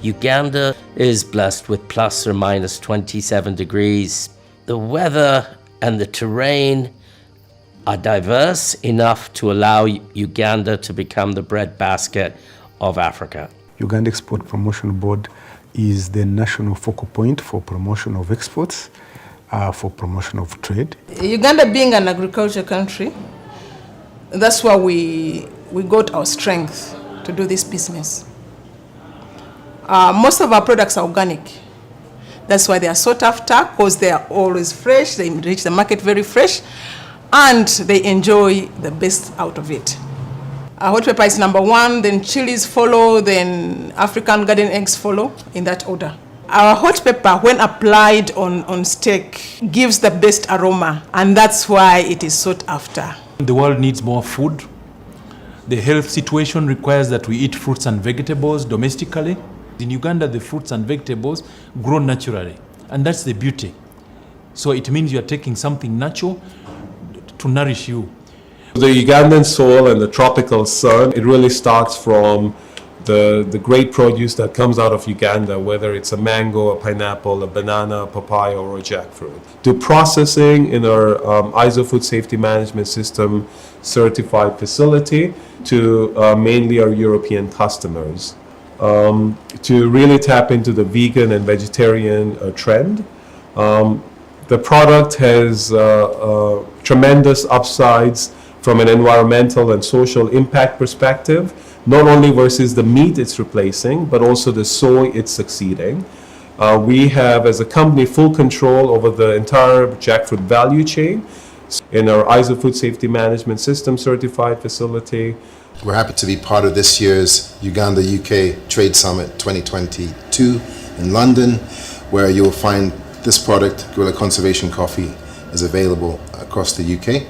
Uganda is blessed with plus or minus 27 degrees. The weather and the terrain are diverse enough to allow Uganda to become the breadbasket of Africa. Uganda Export Promotion Board is the national focal point for promotion of exports, for promotion of trade. Uganda being an agriculture country, that's why we got our strength to do this business. Most of our products are organic. That's why they are sought after, because they are always fresh, they reach the market very fresh, and they enjoy the best out of it. Hot pepper is number one, then chilies follow, then African garden eggs follow, in that order. Our hot pepper, when applied on steak, gives the best aroma, and that's why it is sought after. The world needs more food. The health situation requires that we eat fruits and vegetables domestically. In Uganda, the fruits and vegetables grow naturally, and that's the beauty. So it means you're taking something natural to nourish you. The Ugandan soil and the tropical sun, it really starts from the great produce that comes out of Uganda, whether it's a mango, a pineapple, a banana, a papaya, or a jackfruit, to processing in our ISO Food Safety Management System certified facility to mainly our European customers. To really tap into the vegan and vegetarian trend. The product has tremendous upsides from an environmental and social impact perspective, not only versus the meat it's replacing, but also the soy it's succeeding. We have, as a company, full control over the entire jackfruit value chain in our ISO Food Safety Management System certified facility. We're happy to be part of this year's Uganda-UK Trade Summit 2022 in London, where you'll find this product, Gorilla Conservation Coffee, is available across the UK.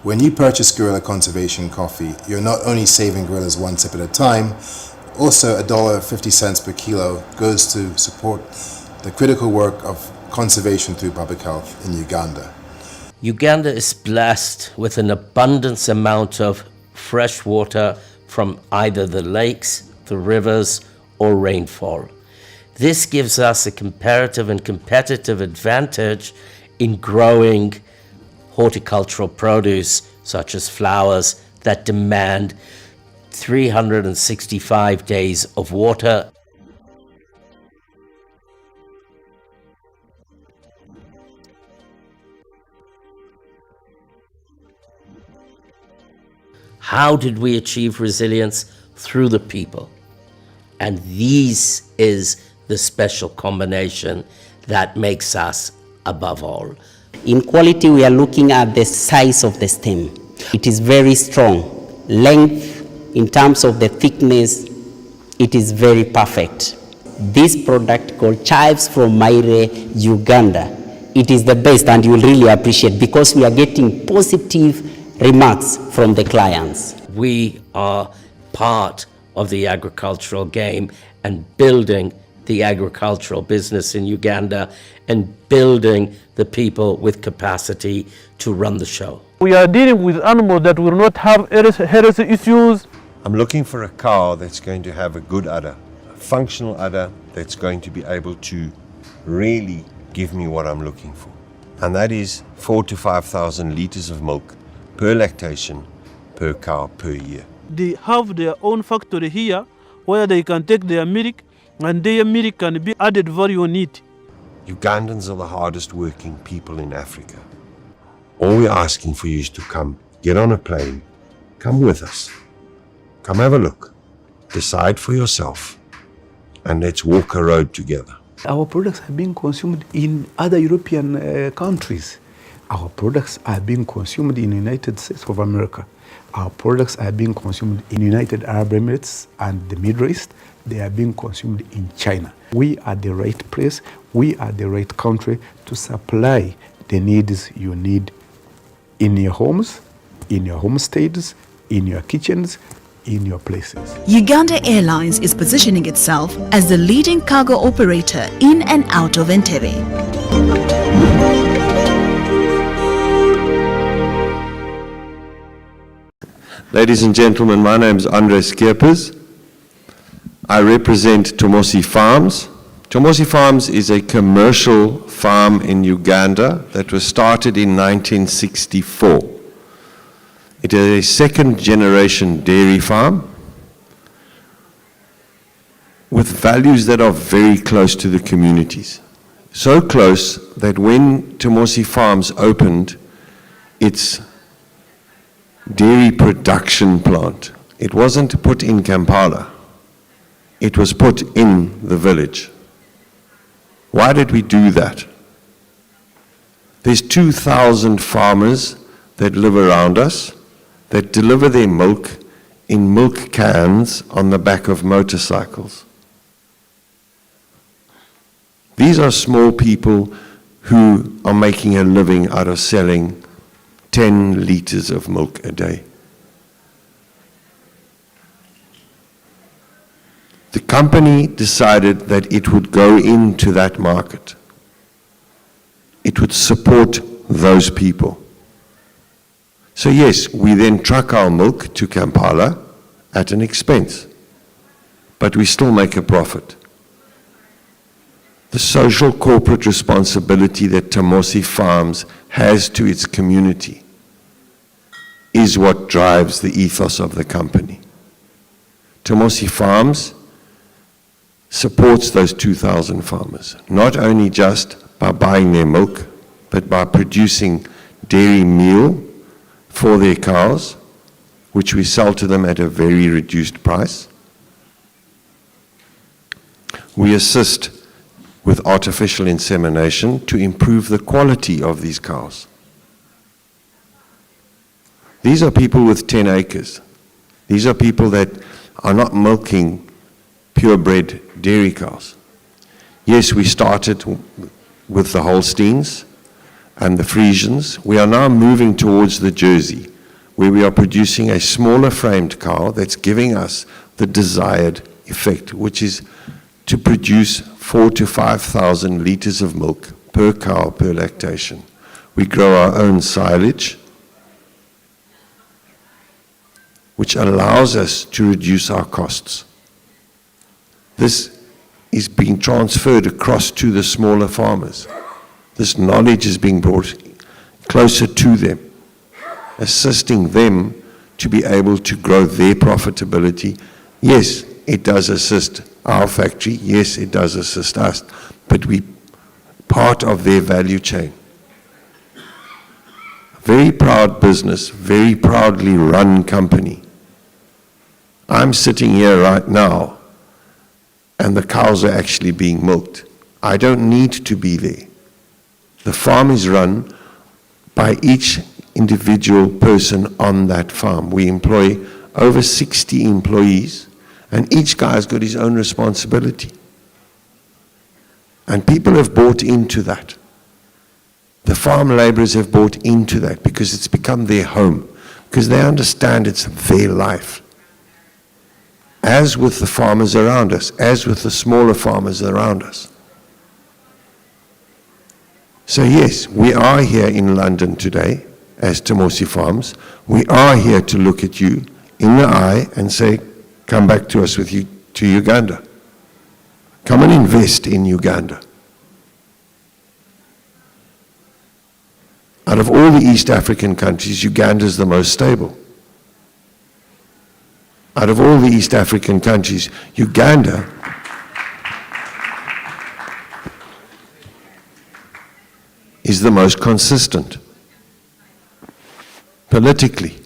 When you purchase Gorilla Conservation Coffee, you're not only saving gorillas one sip at a time, also $1.50 per kilo goes to support the critical work of conservation through public health in Uganda. Uganda is blessed with an abundance amount of fresh water from either the lakes, the rivers, or rainfall. This gives us a comparative and competitive advantage in growing horticultural produce such as flowers that demand 365 days of water. How did we achieve resilience? Through the people. And this is the special combination that makes us above all. In quality, we are looking at the size of the stem. It is very strong. Length, in terms of the thickness, it is very perfect. This product called Chives from Maire, Uganda, it is the best, and you will really appreciate, because we are getting positive remarks from the clients. We are part of the agricultural game and building the agricultural business in Uganda and building the people with capacity to run the show. We are dealing with animals that will not have health issues. I'm looking for a cow that's going to have a good udder, a functional udder that's going to be able to really give me what I'm looking for. And that is 4,000 to 5,000 liters of milk per lactation per cow per year. They have their own factory here where they can take their milk, and their milk can be added value on it. Ugandans are the hardest working people in Africa. All we're asking for you is to come, get on a plane, come with us, come have a look, decide for yourself, and let's walk a road together. Our products are being consumed in other European countries. Our products are being consumed in the United States of America. Our products are being consumed in United Arab Emirates and the Middle East. They are being consumed in China. We are the right place, we are the right country to supply the needs you need in your homes, in your homesteads, in your kitchens, in your places. Uganda Airlines is positioning itself as the leading cargo operator in and out of Entebbe. Ladies and gentlemen, my name is Andres Kierpers. I represent Tomosi Farms. Tomosi Farms is a commercial farm in Uganda that was started in 1964. It is a second-generation dairy farm with values that are very close to the communities. So close that when Tomosi Farms opened its dairy production plant, it wasn't put in Kampala, it was put in the village. Why did we do that? There's 2,000 farmers that live around us that deliver their milk in milk cans on the back of motorcycles. These are small people who are making a living out of selling 10 liters of milk a day. The company decided that it would go into that market. It would support those people. So yes, we then truck our milk to Kampala at an expense, but we still make a profit. The social corporate responsibility that Tomosi Farms has to its community is what drives the ethos of the company. Tomosi Farms supports those 2,000 farmers, not only just by buying their milk, but by producing dairy meal for their cows, which we sell to them at a very reduced price. We assist with artificial insemination to improve the quality of these cows. These are people with 10 acres. These are people that are not milking purebred dairy cows. Yes, we started with the Holsteins and the Friesians. We are now moving towards the Jersey, where we are producing a smaller framed cow that's giving us the desired effect, which is to produce 4,000 to 5,000 liters of milk per cow per lactation. We grow our own silage, which allows us to reduce our costs. This is being transferred across to the smaller farmers. This knowledge is being brought closer to them, assisting them to be able to grow their profitability. Yes, it does assist our factory. Yes, it does assist us, but we part of their value chain. Very proud business, very proudly run company. I'm sitting here right now, and the cows are actually being milked. I don't need to be there. The farm is run by each individual person on that farm. We employ over 60 employees, and each guy's got his own responsibility. And people have bought into that. The farm laborers have bought into that because it's become their home, because they understand it's their life. As with the farmers around us, as with the smaller farmers around us. So yes, we are here in London today as Tomosi Farms. We are here to look at you in the eye and say, come back to us with you to Uganda. Come and invest in Uganda. Out of all the East African countries, Uganda is the most stable. Out of all the East African countries, Uganda is the most consistent politically.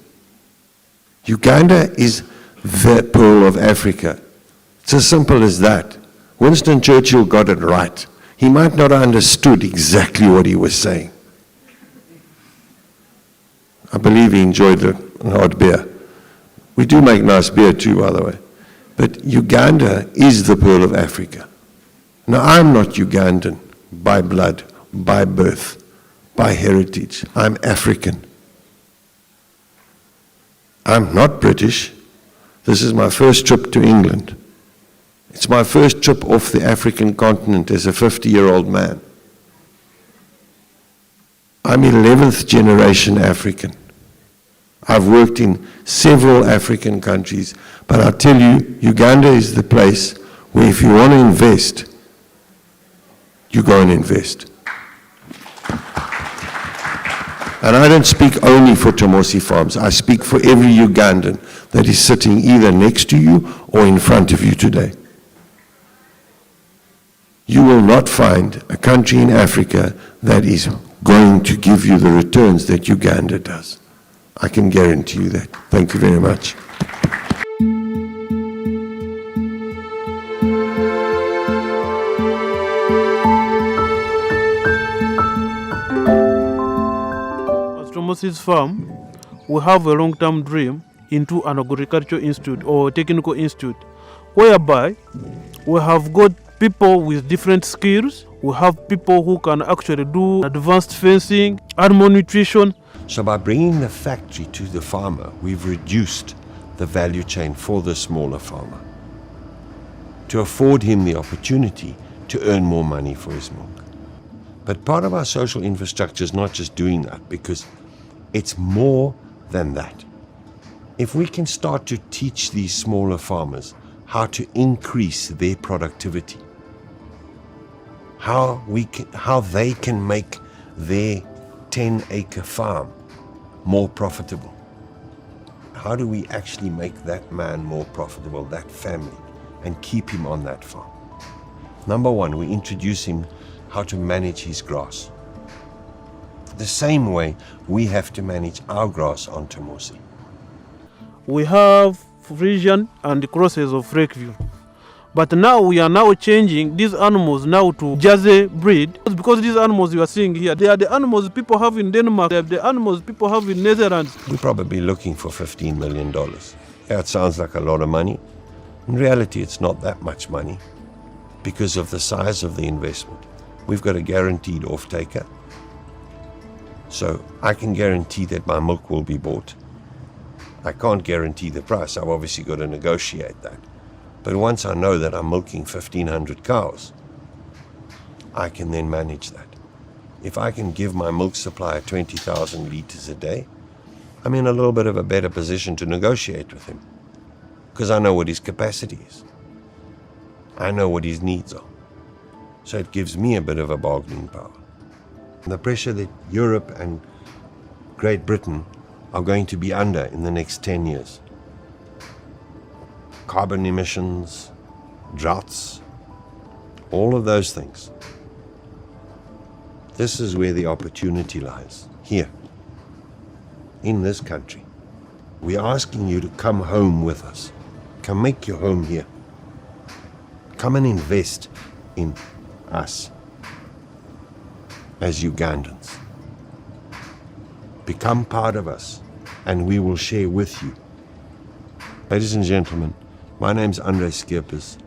Uganda is the pearl of Africa. It's as simple as that. Winston Churchill got it right. He might not have understood exactly what he was saying. I believe he enjoyed an hot beer. We do make nice beer too, by the way. But Uganda is the pearl of Africa. Now, I'm not Ugandan by blood, by birth, by heritage. I'm African. I'm not British. This is my first trip to England. It's my first trip off the African continent as a 50-year-old man. I'm 11th generation African. I've worked in several African countries, but I'll tell you, Uganda is the place where if you want to invest, you go and invest. And I don't speak only for Tomosi Farms. I speak for every Ugandan that is sitting either next to you or in front of you today. You will not find a country in Africa that is going to give you the returns that Uganda does. I can guarantee you that. Thank you very much. At Tomosi's farm, we have a long-term dream into an agricultural institute or technical institute, whereby we have got people with different skills. We have people who can actually do advanced fencing, animal nutrition. So by bringing the factory to the farmer, we've reduced the value chain for the smaller farmer to afford him the opportunity to earn more money for his milk. But part of our social infrastructure is not just doing that, because it's more than that. If we can start to teach these smaller farmers how to increase their productivity, how they can make their 10-acre farm more profitable. How do we actually make that man more profitable, that family, and keep him on that farm? Number one, we introduce him how to manage his grass. The same way we have to manage our grass on Tomosi. We have Frisian and crosses of Lakeview. But now we are now changing these animals now to Jersey breed, because these animals you are seeing here, they are the animals people have in Denmark, they are the animals people have in Netherlands. We're probably looking for $15 million. Yeah, it sounds like a lot of money. In reality, it's not that much money because of the size of the investment. We've got a guaranteed off-taker. So I can guarantee that my milk will be bought. I can't guarantee the price. I've obviously got to negotiate that. But once I know that I'm milking 1,500 cows, I can then manage that. If I can give my milk supplier 20,000 liters a day, I'm in a little bit of a better position to negotiate with him, because I know what his capacity is. I know what his needs are. So it gives me a bit of a bargaining power. And the pressure that Europe and Great Britain are going to be under in the next 10 years. Carbon emissions, droughts, all of those things. This is where the opportunity lies, here, in this country. We're asking you to come home with us. Come make your home here. Come and invest in us as Ugandans. Become part of us, and we will share with you. Ladies and gentlemen, my name's Andre Skierpers.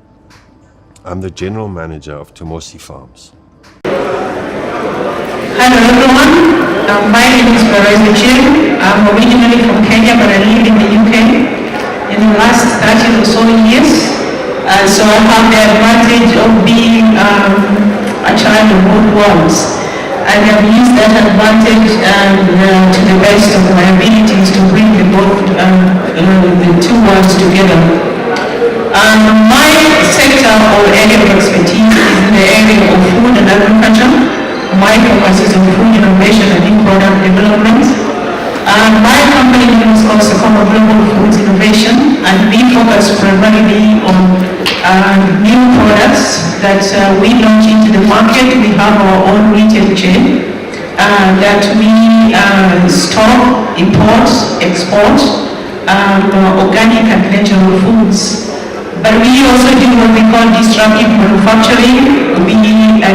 I'm the general manager of Tomosi Farms. Hello everyone, my name is Perez Jim. I'm originally from Kenya, but I live in the UK in the last 30 or so years. So I have the advantage of being a child of both worlds. And I've used that advantage to the best of my abilities to bring the two worlds together. My sector or area of expertise is in the area of food and agriculture. My focus is on food innovation and new product development. My company name is called Secomo Global Foods Innovation, and we focus primarily on new products that we launch into the market. We have our own retail chain that we store, import, export organic and natural foods. But we also do what we call disruptive manufacturing. We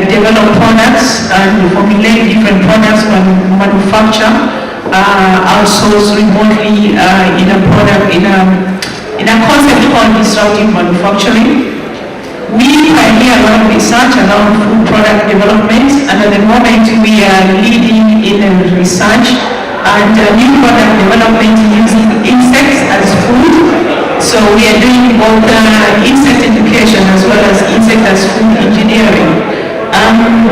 develop products and formulate different products when manufacture, outsource remotely in a concept called disruptive manufacturing. We pioneer a lot of research around food product development, and at the moment we are leading in research and new product development using insects as food. So we are doing both insect education as well as insect as food engineering.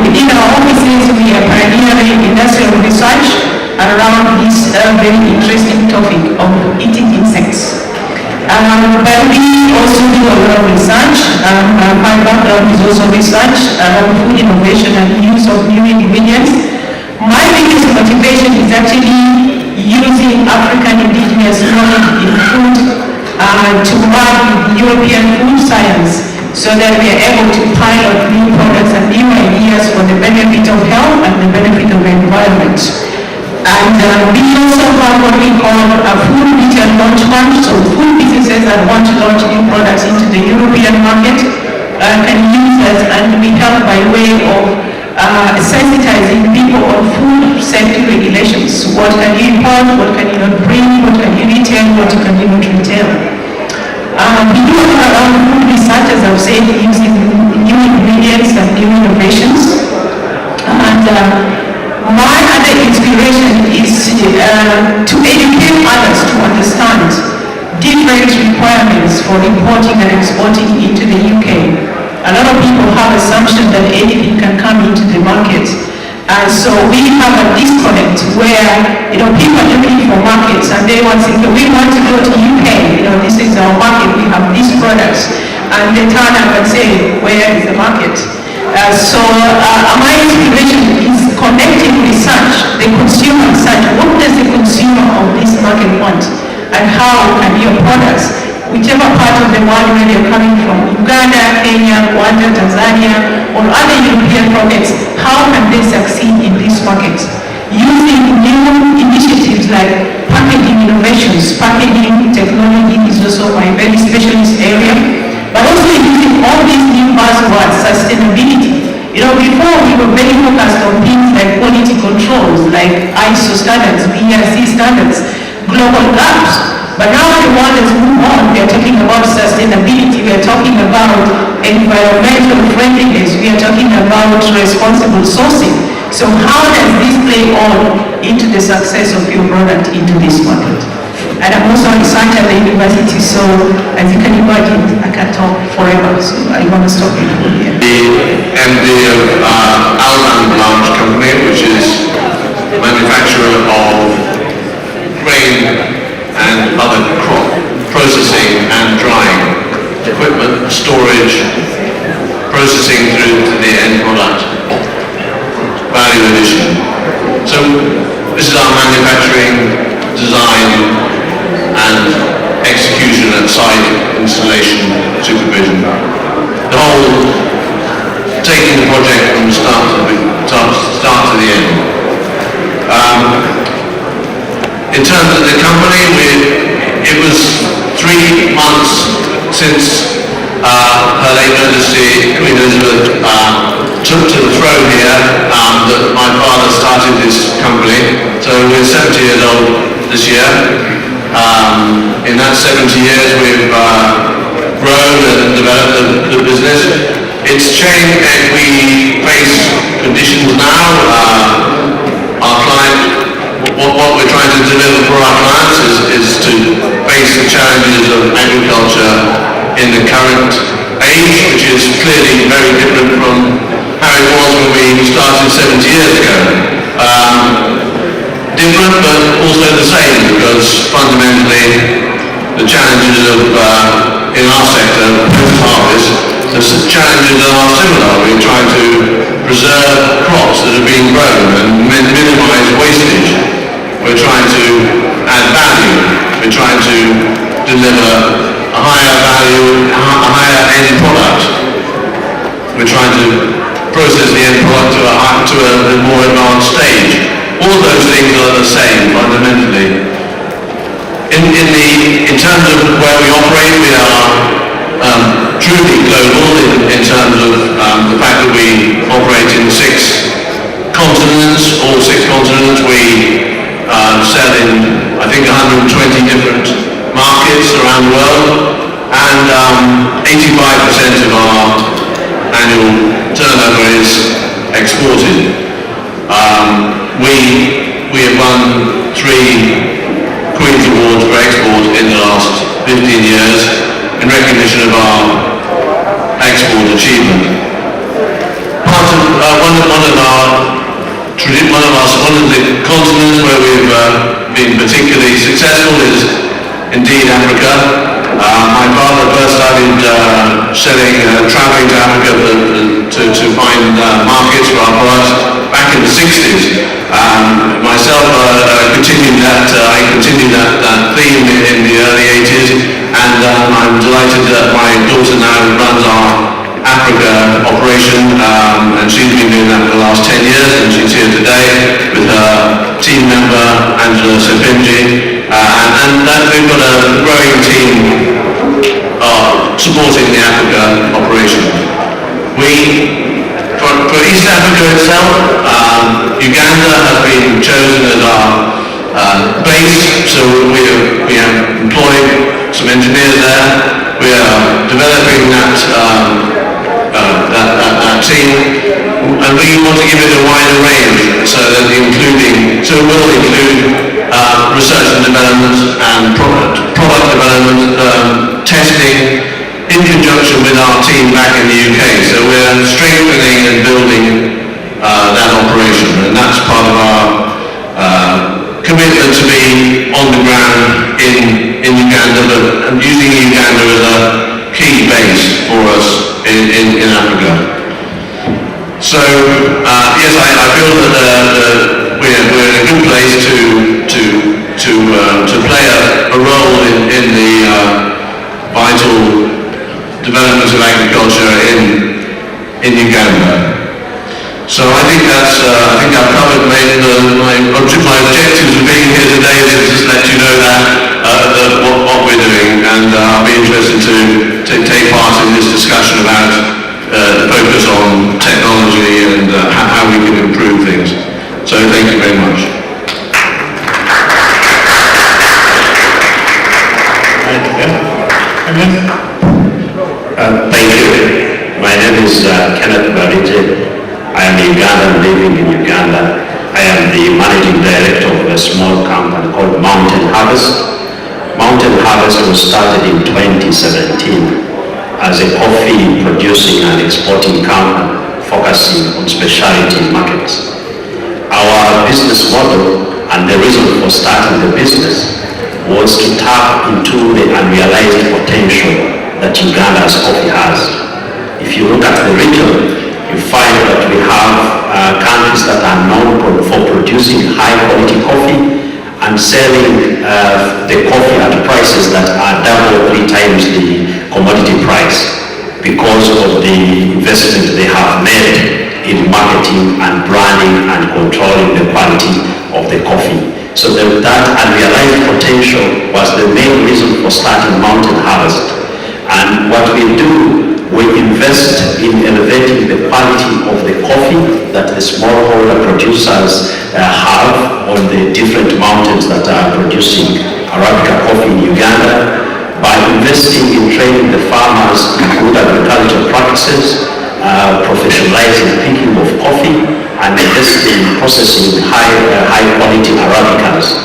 Within our offices, we are pioneering industrial research around this very interesting topic of eating insects. But we also do a lot of research. My background is also research around food innovation and use of new ingredients. My biggest motivation is actually using African indigenous knowledge in food to work with European food science so that we are able to pilot new products and new ideas for the benefit of health and the benefit of the environment. And we also have what we call a food retail launch fund, so food businesses that want to launch new products into the European market can use us, and we help by way of sensitizing people on food safety regulations. What can you import, what can you not bring, what can you retail, what can you not retail. We do a lot of food research, as I've said, using new ingredients and new innovations. And my other inspiration is to educate others to understand different requirements for importing and exporting into the UK. A lot of people have assumption that anything can come into the market. And so we have a disconnect where, people are looking for markets and they want to say, we want to go to UK, this is our market, we have these products. And they turn up and say, where is the market? So my inspiration is connecting research, the consumer research. What does the consumer of this market want? And how can your products, whichever part of the world where you're coming from, Uganda, Kenya, Rwanda, Tanzania, or other European markets, how can they succeed in this market? Using new initiatives like packaging innovations, packaging technology is also my very specialist area, but also using all these new buzzwords, sustainability. Before we were very focused on things like quality controls, like ISO standards, BRC standards, global gaps. But now the world has moved on. We are talking about sustainability. We are talking about environmental friendliness. We are talking about responsible sourcing. So how does this play on into the success of your product into this market? And I'm also a researcher at the university, so as you can imagine, I can talk forever, so I want to stop it here. The MD of Alman Blanche Company, which is a manufacturer of grain and other crop processing and drying equipment, storage, processing through to the end product, value addition. So this is our manufacturing, design and execution at site, installation, supervision. The whole taking the project from start to the end. In terms of the company, it was 3 months since Her late Majesty Queen Elizabeth took to the throne here that my father started this company. So we're 70 years old this year. In that 70 years we've grown and developed the business. It's changed and we face conditions now. Our client, what we're trying to deliver for our clients is to face the challenges of agriculture in the current age, which is clearly very different from how it was when we started 70 years ago. Different but also the same, because fundamentally the challenges of in our sector, post-harvest, the challenges are similar. We're trying to preserve crops that are being grown and minimize wastage. We're trying to add value. We're trying to deliver a higher value, a higher end product. We're trying to process the end product to a more advanced stage. All those things are the same fundamentally. In terms of where we operate, we are truly global in terms of the fact that we operate in 6 continents. All 6 continents. We sell in, I think, 120 different markets around the world, and 85% of our annual turnover is exported. We have won 3 Queen's Awards for export in the last 15 years in recognition of our export achievement. One of the continent where we've been particularly successful is indeed Africa. My father first started traveling to Africa to find markets for our products back in the 60s. Myself, I continued that theme in the early 80s, and I'm delighted that my daughter now runs our Africa operation, and she's been doing that for the last 10 years, and she's here today with her team member, Angela Sepinji, and that we've got a growing team supporting the Africa operation. For East Africa itself, Uganda has been chosen as our base, so we have employed some engineers there. We are developing that team, and we want to give it a wider range, so that it will include research and development and product development, testing, in conjunction with our team back in the UK. So we're strengthening and building that operation, and that's part of our commitment to be on the ground in Uganda, but using Uganda as a key base for us in Africa. So yes, I feel that we're in a good place to play a role in the vital development of agriculture in Uganda. So I think I've covered my objectives of being here today is to just let you know that what we're doing, and I'll be interested to take part in this discussion about the focus on technology and how we can improve things. So thank you very much. Thank you. My name is Kenneth Barije. I am Ugandan living in Uganda. I am the managing director of a small company called Mountain Harvest. Mountain Harvest was started in 2017 as a coffee producing and exporting company focusing on specialty markets. Our business model and the reason for starting the business was to tap into the unrealized potential that Uganda's coffee has. If you look at the region, you find that we have countries that are known for producing high quality coffee and selling the coffee at prices that are double or 3 times the commodity price because of the investment they have made in marketing and branding and controlling the quality of the coffee. So that unrealized potential was the main reason for starting Mountain Harvest. And what we do, we invest in elevating the quality of the coffee that the smallholder producers have on the different mountains that are producing Arabica coffee in Uganda, by investing in training the farmers in good agricultural practices, professionalizing picking of coffee, and investing in processing high quality Arabicas.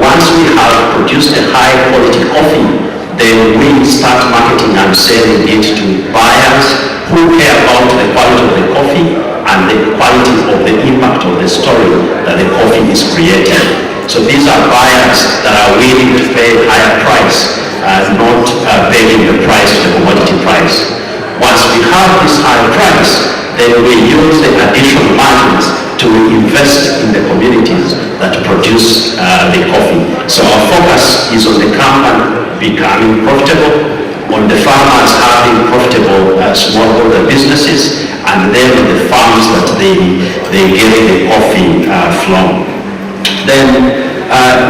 Once we have produced a high quality coffee, then we start marketing and selling it to buyers who care about the quality of the coffee and the quality of the impact of the story that the coffee is creating. So these are buyers that are willing to pay a higher price, not paying the price of the commodity price. Once we have this higher price, then we use the additional margins to invest in the communities that produce the coffee. So our focus is on the company becoming profitable, on the farmers having profitable smallholder businesses, and then the farms that they get the coffee from. Then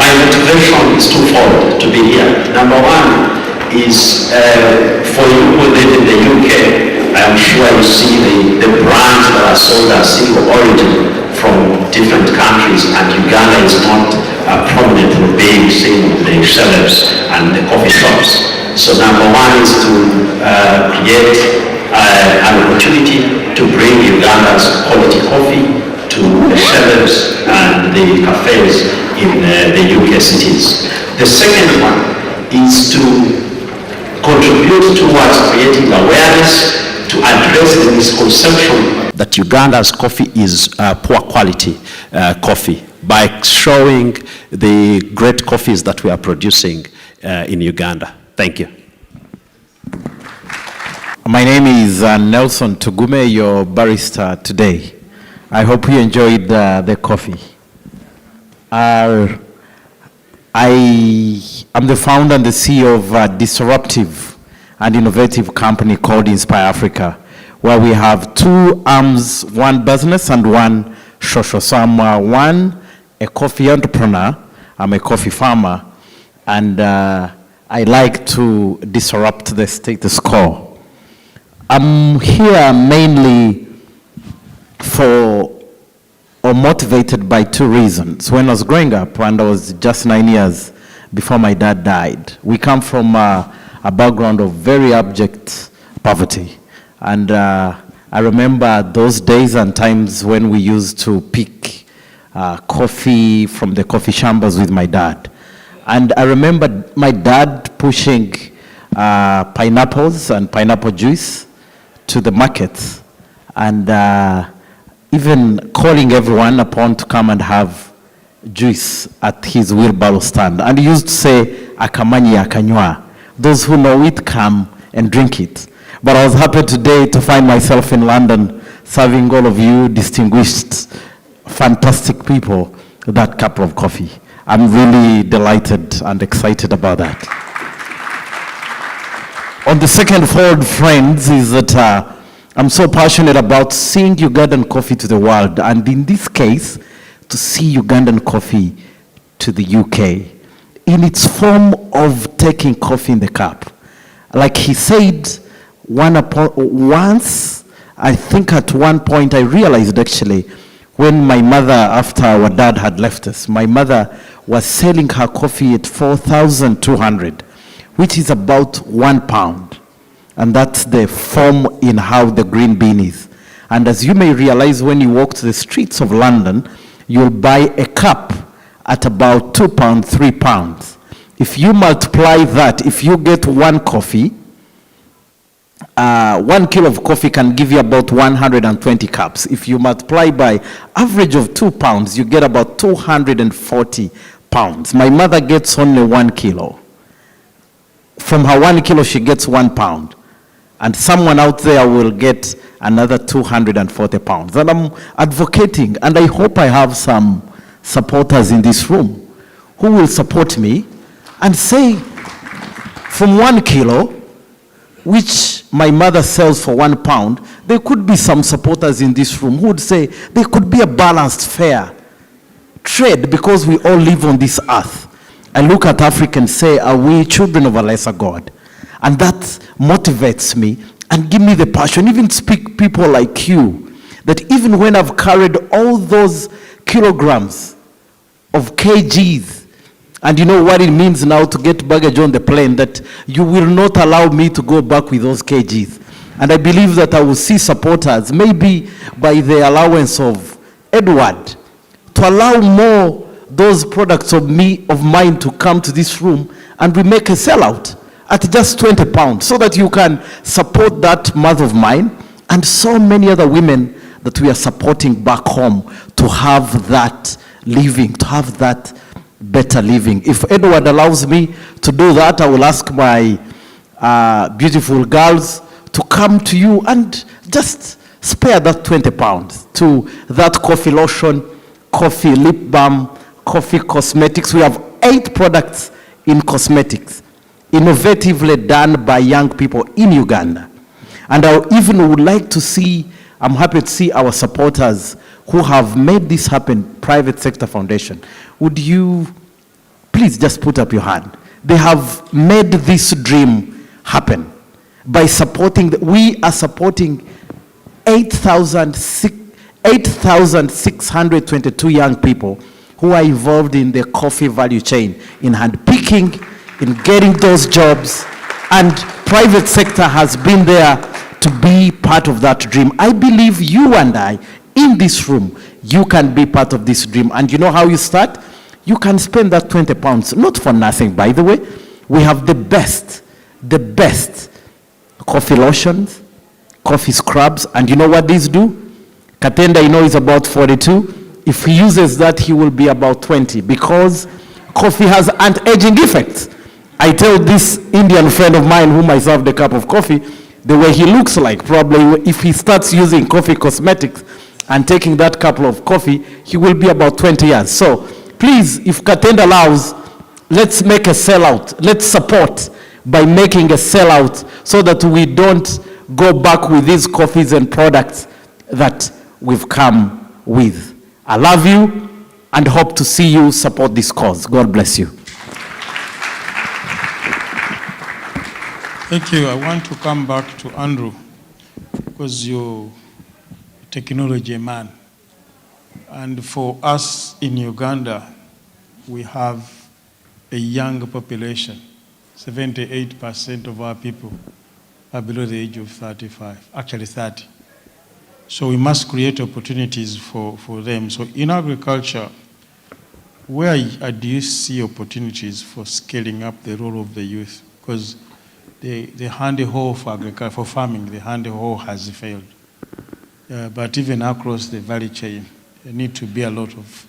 my motivation is twofold to be here. Number one is for you who live in the UK, I am sure you see the brands that are sold as single origin from different countries, and Uganda is not prominent with being seen in the shelves and the coffee shops. So number one is to create an opportunity to bring Uganda's quality coffee to the shelves and the cafes in the UK cities. The second one is to contribute towards creating awareness to address the misconception that Uganda's coffee is poor quality coffee. by showing the great coffees that we are producing in Uganda. Thank you. My name is Nelson Tugume, your barista today. I hope you enjoyed the coffee. I am the founder and the CEO of a disruptive and innovative company called Inspire Africa, where we have two arms, one business and one social. So I'm a coffee entrepreneur, I'm a coffee farmer, and I like to disrupt the status quo. I'm here mainly motivated by two reasons. When I was growing up, and I was just 9 years before my dad died, we come from a background of very abject poverty. And I remember those days and times when we used to pick coffee from the coffee chambers with my dad. And I remember my dad pushing pineapples and pineapple juice to the markets, and even calling everyone upon to come and have juice at his wheelbarrow stand. And he used to say, "Akamanyi akanywa." Those who know it come and drink it. But I was happy today to find myself in London serving all of you distinguished, fantastic people that cup of coffee. I'm really delighted and excited about that. On the second fold, friends, is that I'm so passionate about seeing Ugandan coffee to the world, and in this case, to see Ugandan coffee to the UK in its form of taking coffee in the cup. Like he said, once, I think at one point I realized actually, when my mother, after our dad had left us, my mother was selling her coffee at 4,200, which is about £1. And that's the form in how the green bean is. And as you may realize, when you walk to the streets of London, you'll buy a cup at about £2, £3. If you multiply that, if you get one coffee, 1 kilo of coffee can give you about 120 cups. If you multiply by average of £2, you get about 240 pounds. My mother gets only 1 kilo. From her 1 kilo, she gets £1. And someone out there will get another 240 pounds. And I'm advocating, and I hope I have some supporters in this room who will support me and say, from 1 kilo, which my mother sells for £1, there could be some supporters in this room who would say there could be a balanced, fair trade because we all live on this earth. I look at Africa and say, are we children of a lesser God? And that motivates me and give me the passion, even speak people like you, that even when I've carried all those kilograms of kgs, and you know what it means now to get baggage on the plane, that you will not allow me to go back with those kgs. And I believe that I will see supporters, maybe by the allowance of Edward, to allow more those products of mine to come to this room, and we make a sellout at just £20, so that you can support that mother of mine and so many other women that we are supporting back home to have that living, to have that better living. If Edward allows me to do that, I will ask my beautiful girls to come to you and just spare that £20 to that coffee lotion, coffee lip balm, coffee cosmetics. We have 8 products in cosmetics, innovatively done by young people in Uganda. And I even would like to see, I'm happy to see our supporters who have made this happen, private sector foundation. Would you please just put up your hand? They have made this dream happen by supporting, we are supporting 8,622 young people who are involved in the coffee value chain, in hand picking, in getting those jobs, and private sector has been there to be part of that dream. I believe you and I, in this room, you can be part of this dream. And you know how you start? You can spend that £20, not for nothing, by the way. We have the best coffee lotions, coffee scrubs, and you know what these do? Katenda, you know, is about 42. if he uses that, he will be about 20, because coffee has anti-aging effects. I tell this Indian friend of mine whom I served a cup of coffee, the way he looks like, probably if he starts using coffee cosmetics and taking that cup of coffee, he will be about 20 years. So please, if Katenda allows, let's make a sellout. Let's support by making a sellout so that we don't go back with these coffees and products that we've come with. I love you and hope to see you support this cause. God bless you. Thank you. I want to come back to Andrew, because you're a technology man. And for us in Uganda, we have a young population. 78% of our people are below the age of 35, actually 30. So we must create opportunities for them. So in agriculture, where do you see opportunities for scaling up the role of the youth? Because the handy-hoe for agriculture, for farming, the handy-hoe has failed. But even across the value chain, there need to be a lot of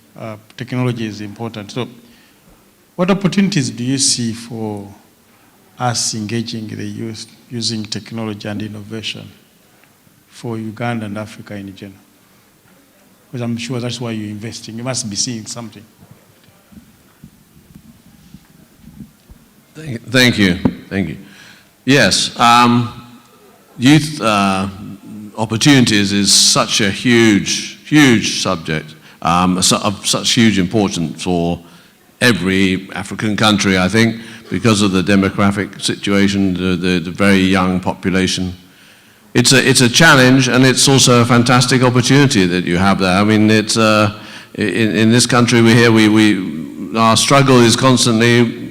technology is important. So what opportunities do you see for us engaging the youth using technology and innovation for Uganda and Africa in general? Because I'm sure that's why you're investing. You must be seeing something. Thank you. Thank you. Yes, youth opportunities is such a huge subject, of such huge importance for every African country, I think, because of the demographic situation, the very young population. It's a challenge, and it's also a fantastic opportunity that you have there. I mean, it's in this country our struggle is constantly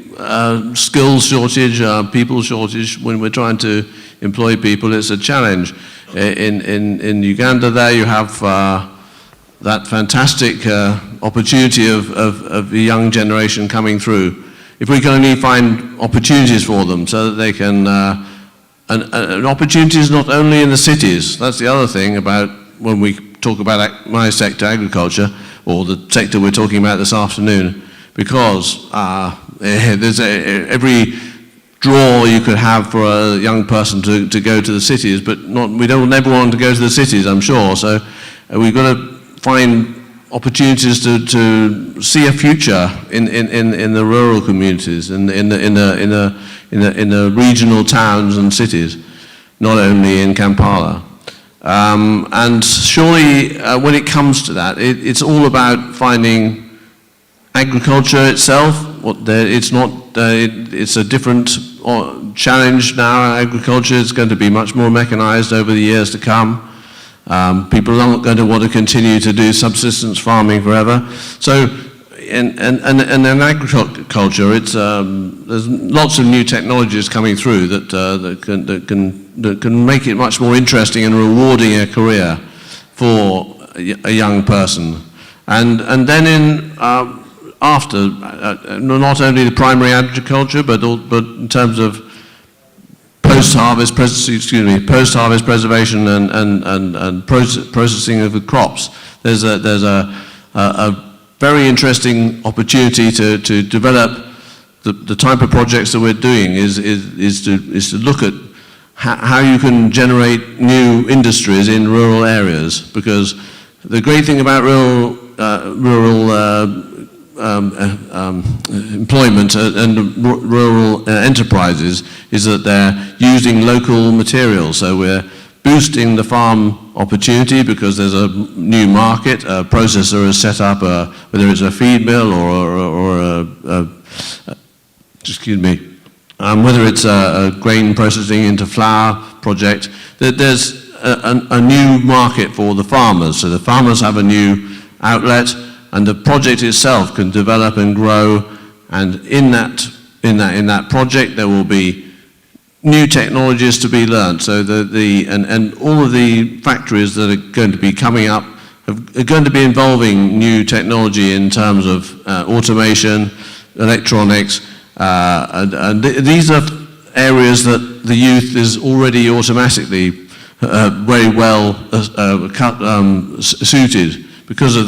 skills shortage, people shortage. When we're trying to employ people, it's a challenge. In Uganda, there you have that fantastic opportunity of the young generation coming through. If we can only find opportunities for them so that they can, and opportunities not only in the cities. That's the other thing about when we talk about my sector, agriculture, or the sector we're talking about this afternoon, because there's every draw you could have for a young person to go to the cities, but we don't never want to go to the cities, I'm sure. So we've got to find opportunities to see a future in the rural communities, in the regional towns and cities, not only in Kampala. And surely, when it comes to that, it's all about finding agriculture itself. It's a different challenge now. Agriculture is going to be much more mechanized over the years to come. People aren't going to want to continue to do subsistence farming forever. So, in agriculture, there's lots of new technologies coming through that can make it much more interesting and rewarding a career for a young person. And then after not only the primary agriculture, but in terms of post-harvest preservation and processing of the crops. There's a very interesting opportunity to develop the type of projects that we're doing is to look at how you can generate new industries in rural areas, because the great thing about rural employment and rural enterprises is that they're using local materials. So we're boosting the farm opportunity because there's a new market, a processor is set up, whether it's a feed mill or whether it's a grain processing into flour project, that there's a new market for the farmers. So the farmers have a new outlet, and the project itself can develop and grow, and in that project there will be new technologies to be learned. So and all of the factories that are going to be coming up are going to be involving new technology in terms of automation, electronics, and these are areas that the youth is already automatically very well suited because of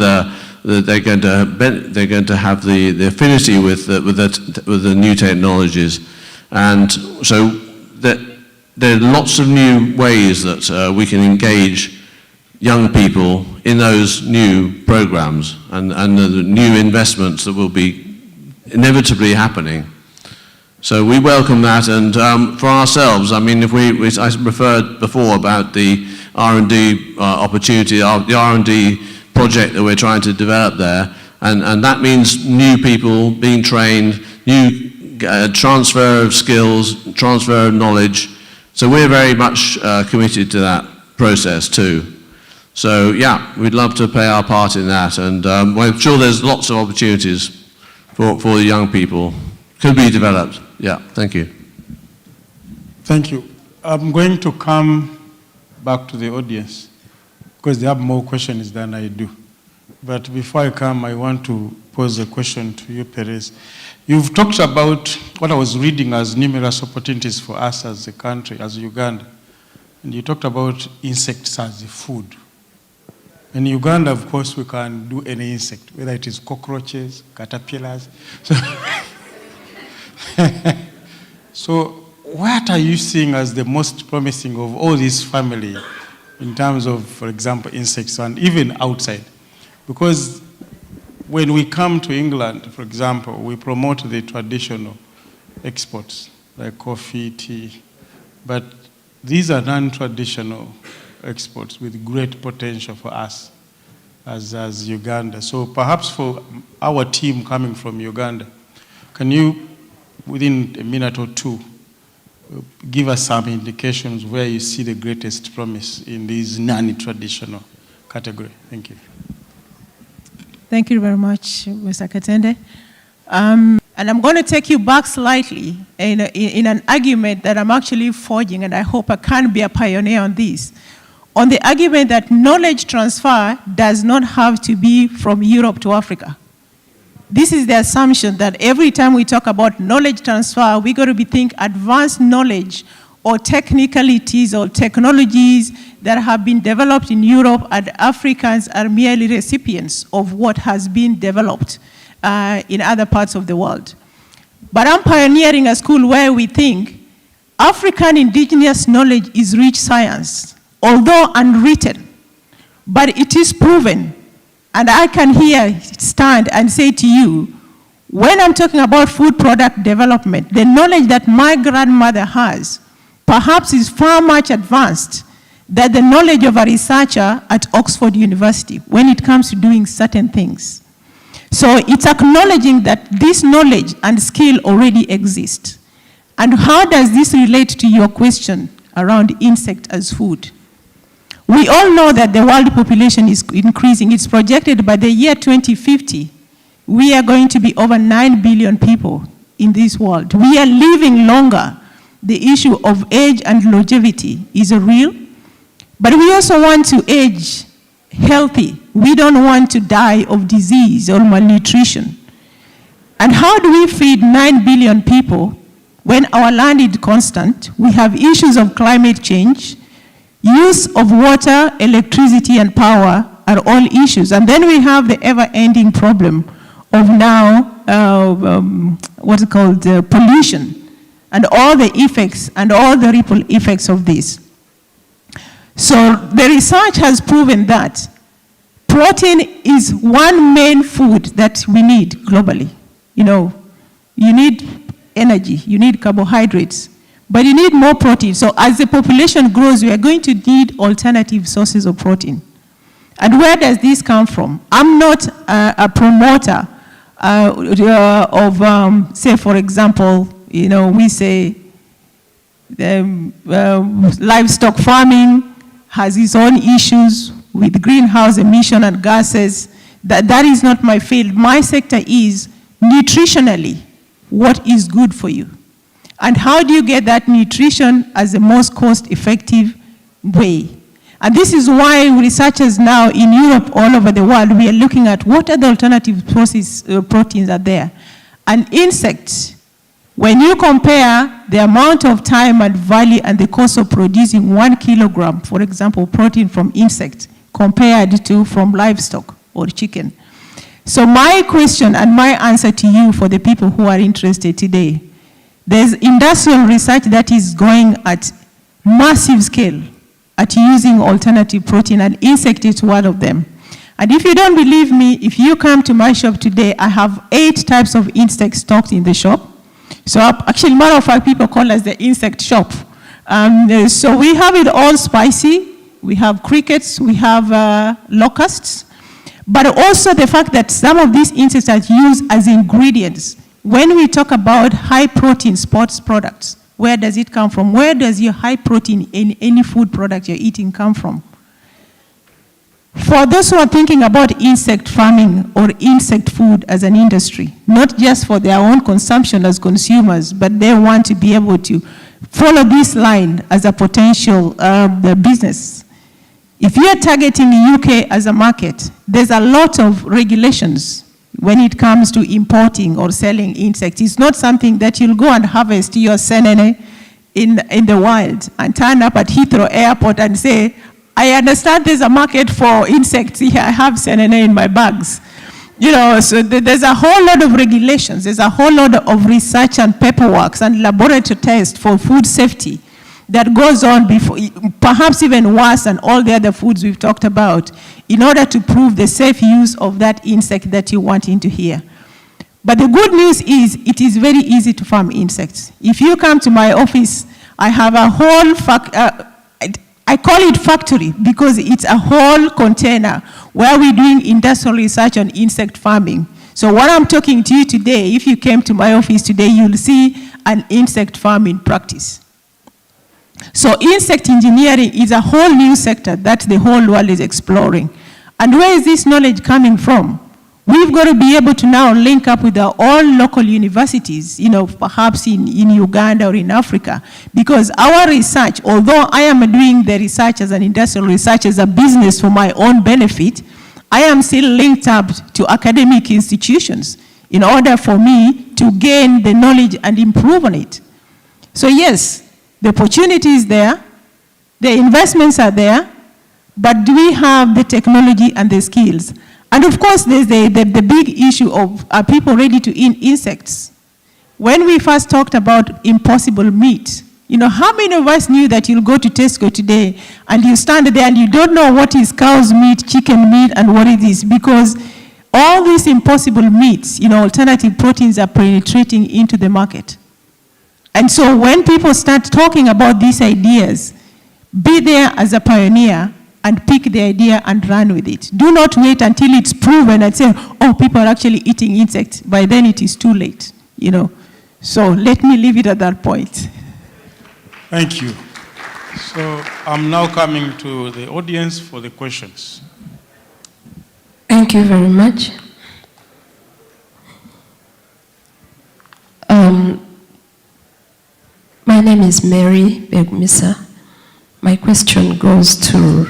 that they're going to have the affinity with the new technologies, and so that there are lots of new ways that we can engage young people in those new programs and the new investments that will be inevitably happening. So we welcome that, and for ourselves, I mean, I referred before about the R&D opportunity, the R&D project that we're trying to develop there, and that means new people being trained, new transfer of skills, transfer of knowledge. So we're very much committed to that process too. So yeah, we'd love to play our part in that, and I'm sure there's lots of opportunities for the young people. Could be developed. Yeah, thank you. Thank you. I'm going to come back to the audience because they have more questions than I do. But before I come, I want to pose a question to you, Perez. You've talked about what I was reading as numerous opportunities for us as a country, as Uganda. And you talked about insects as food. In Uganda, of course, we can do any insect, whether it is cockroaches, caterpillars. So what are you seeing as the most promising of all these family in terms of, for example, insects and even outside? Because when we come to England, for example, we promote the traditional exports like coffee, tea, but these are non-traditional exports with great potential for us as Uganda. So perhaps for our team coming from Uganda, can you, within a minute or two, give us some indications where you see the greatest promise in this non-traditional category? Thank you. Thank you very much, Mr. Katende. And I'm going to take you back slightly in an argument that I'm actually forging, and I hope I can be a pioneer on this. On the argument that knowledge transfer does not have to be from Europe to Africa. This is the assumption that every time we talk about knowledge transfer, we're going to be thinking advanced knowledge or technicalities or technologies that have been developed in Europe, and Africans are merely recipients of what has been developed in other parts of the world. But I'm pioneering a school where we think African indigenous knowledge is rich science, although unwritten, but it is proven. And I can here stand and say to you, when I'm talking about food product development, the knowledge that my grandmother has perhaps is far much advanced than the knowledge of a researcher at Oxford University when it comes to doing certain things. So it's acknowledging that this knowledge and skill already exist. And how does this relate to your question around insect as food? We all know that the world population is increasing. It's projected by the year 2050, we are going to be over 9 billion people in this world. We are living longer. The issue of age and longevity is real, but we also want to age healthy. We don't want to die of disease or malnutrition. And how do we feed 9 billion people when our land is constant? We have issues of climate change, use of water, electricity, and power are all issues. And then we have the ever-ending problem of now, what's it called, pollution, and all the effects and all the ripple effects of this. So the research has proven that protein is one main food that we need globally. You know, you need energy, you need carbohydrates, but you need more protein. So as the population grows, we are going to need alternative sources of protein. And where does this come from? I'm not a promoter of, say, for example, you know, we say livestock farming has its own issues with greenhouse emission and gases. That is not my field. My sector is nutritionally what is good for you. And how do you get that nutrition as the most cost-effective way? And this is why researchers now in Europe, all over the world, we are looking at what are the alternative proteins are there. And insects, when you compare the amount of time and value and the cost of producing 1 kilogram, for example, protein from insect, compared to from livestock or chicken, So my question and my answer to you for the people who are interested today, there's industrial research that is going at massive scale at using alternative protein, and insect is one of them. And if you don't believe me, if you come to my shop today, I have 8 types of insects stocked in the shop. So actually, matter of fact, people call us the insect shop. So we have it all spicy. We have crickets, we have locusts, but also the fact that some of these insects are used as ingredients. When we talk about high protein sports products, where does it come from? Where does your high protein in any food product you're eating come from? For those who are thinking about insect farming or insect food as an industry, not just for their own consumption as consumers, but they want to be able to follow this line as a potential business. If you are targeting UK as a market, there's a lot of regulations when it comes to importing or selling insects. It's not something that you'll go and harvest your senene in the wild and turn up at Heathrow Airport and say, I understand there's a market for insects here, I have senene in my bags. You know, so there's a whole lot of regulations, there's a whole lot of research and paperwork and laboratory tests for food safety that goes on before, perhaps even worse than all the other foods we've talked about, in order to prove the safe use of that insect that you want into here. But the good news is it is very easy to farm insects. If you come to my office, I have a whole, I call it factory because it's a whole container where we're doing industrial research on insect farming. So what I'm talking to you today, if you came to my office today, you'll see an insect farm in practice. So insect engineering is a whole new sector that the whole world is exploring. And where is this knowledge coming from? We've got to be able to now link up with our own local universities, you know, perhaps in Uganda or in Africa, because our research, although I am doing the research as an industrial research as a business for my own benefit, I am still linked up to academic institutions in order for me to gain the knowledge and improve on it. So yes, the opportunity is there, the investments are there, but do we have the technology and the skills? And of course, there's the big issue of, are people ready to eat insects? When we first talked about impossible meat, you know, how many of us knew that you'll go to Tesco today and you stand there and you don't know what is cow's meat, chicken meat, and what it is, because all these impossible meats, you know, alternative proteins are penetrating into the market. And so when people start talking about these ideas, be there as a pioneer and pick the idea and run with it. Do not wait until it's proven and say, oh, people are actually eating insects. By then it is too late, you know. So let me leave it at that point. Thank you. So I'm now coming to the audience for the questions. Thank you very much. My name is Mary Begmisa. My question goes to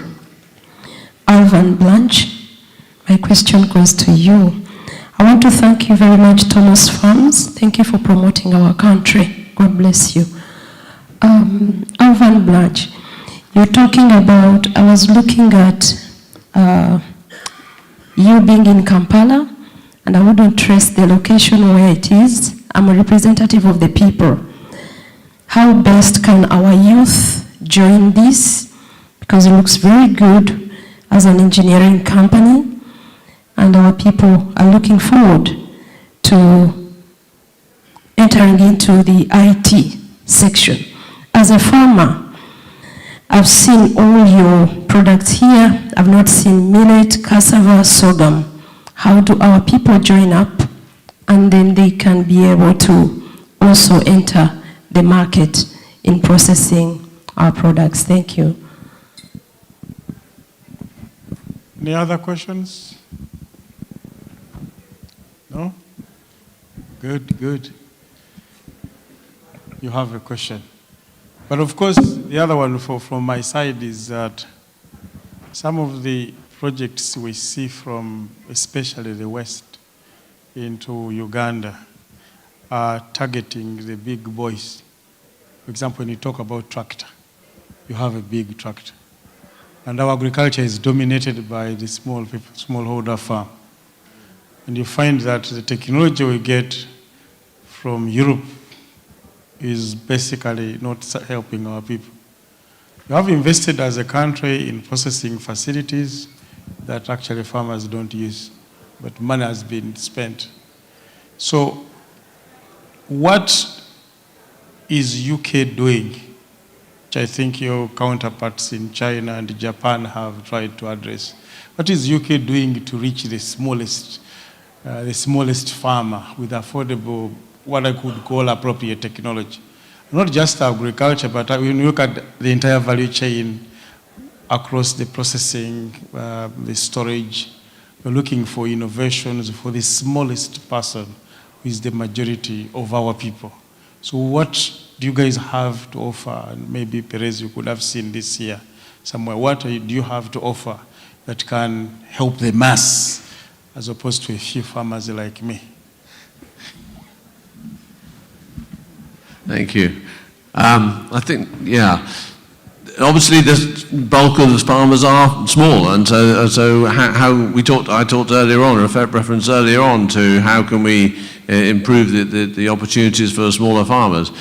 Alvan Blanche. My question goes to you. I want to thank you very much, Thomas Farms. Thank you for promoting our country. God bless you. Alvan Blanche, you're talking about, I was looking at you being in Kampala, and I wouldn't trace the location where it is. I'm a representative of the people. How best can our youth join this? Because it looks very good as an engineering company, and our people are looking forward to entering into the IT section. As a farmer, I've seen all your products here. I've not seen millet, cassava, sorghum. How do our people join up, and then they can be able to also enter the market in processing our products? Thank you. Any other questions? No? Good, good. You have a question. But of course, the other one from my side is that some of the projects we see from especially the West into Uganda are targeting the big boys. For example, when you talk about tractor, you have a big tractor. And our agriculture is dominated by the small people, smallholder farm. and you find that the technology we get from Europe is basically not helping our people. We have invested as a country in processing facilities that actually farmers don't use, but money has been spent. So what is UK doing, which I think your counterparts in China and Japan have tried to address? What is UK doing to reach the smallest farmer with affordable, what I could call appropriate technology? Not just agriculture, but when you look at the entire value chain across the processing, the storage, we're looking for innovations for the smallest person, who is the majority of our people. So what do you guys have to offer? And maybe Perez, you could have seen this here somewhere. What do you have to offer that can help the mass as opposed to a few farmers like me? Thank you. I think, yeah, obviously the bulk of the farmers are small, and so how I talked earlier on, reference earlier on to how can we improve the opportunities for smaller farmers.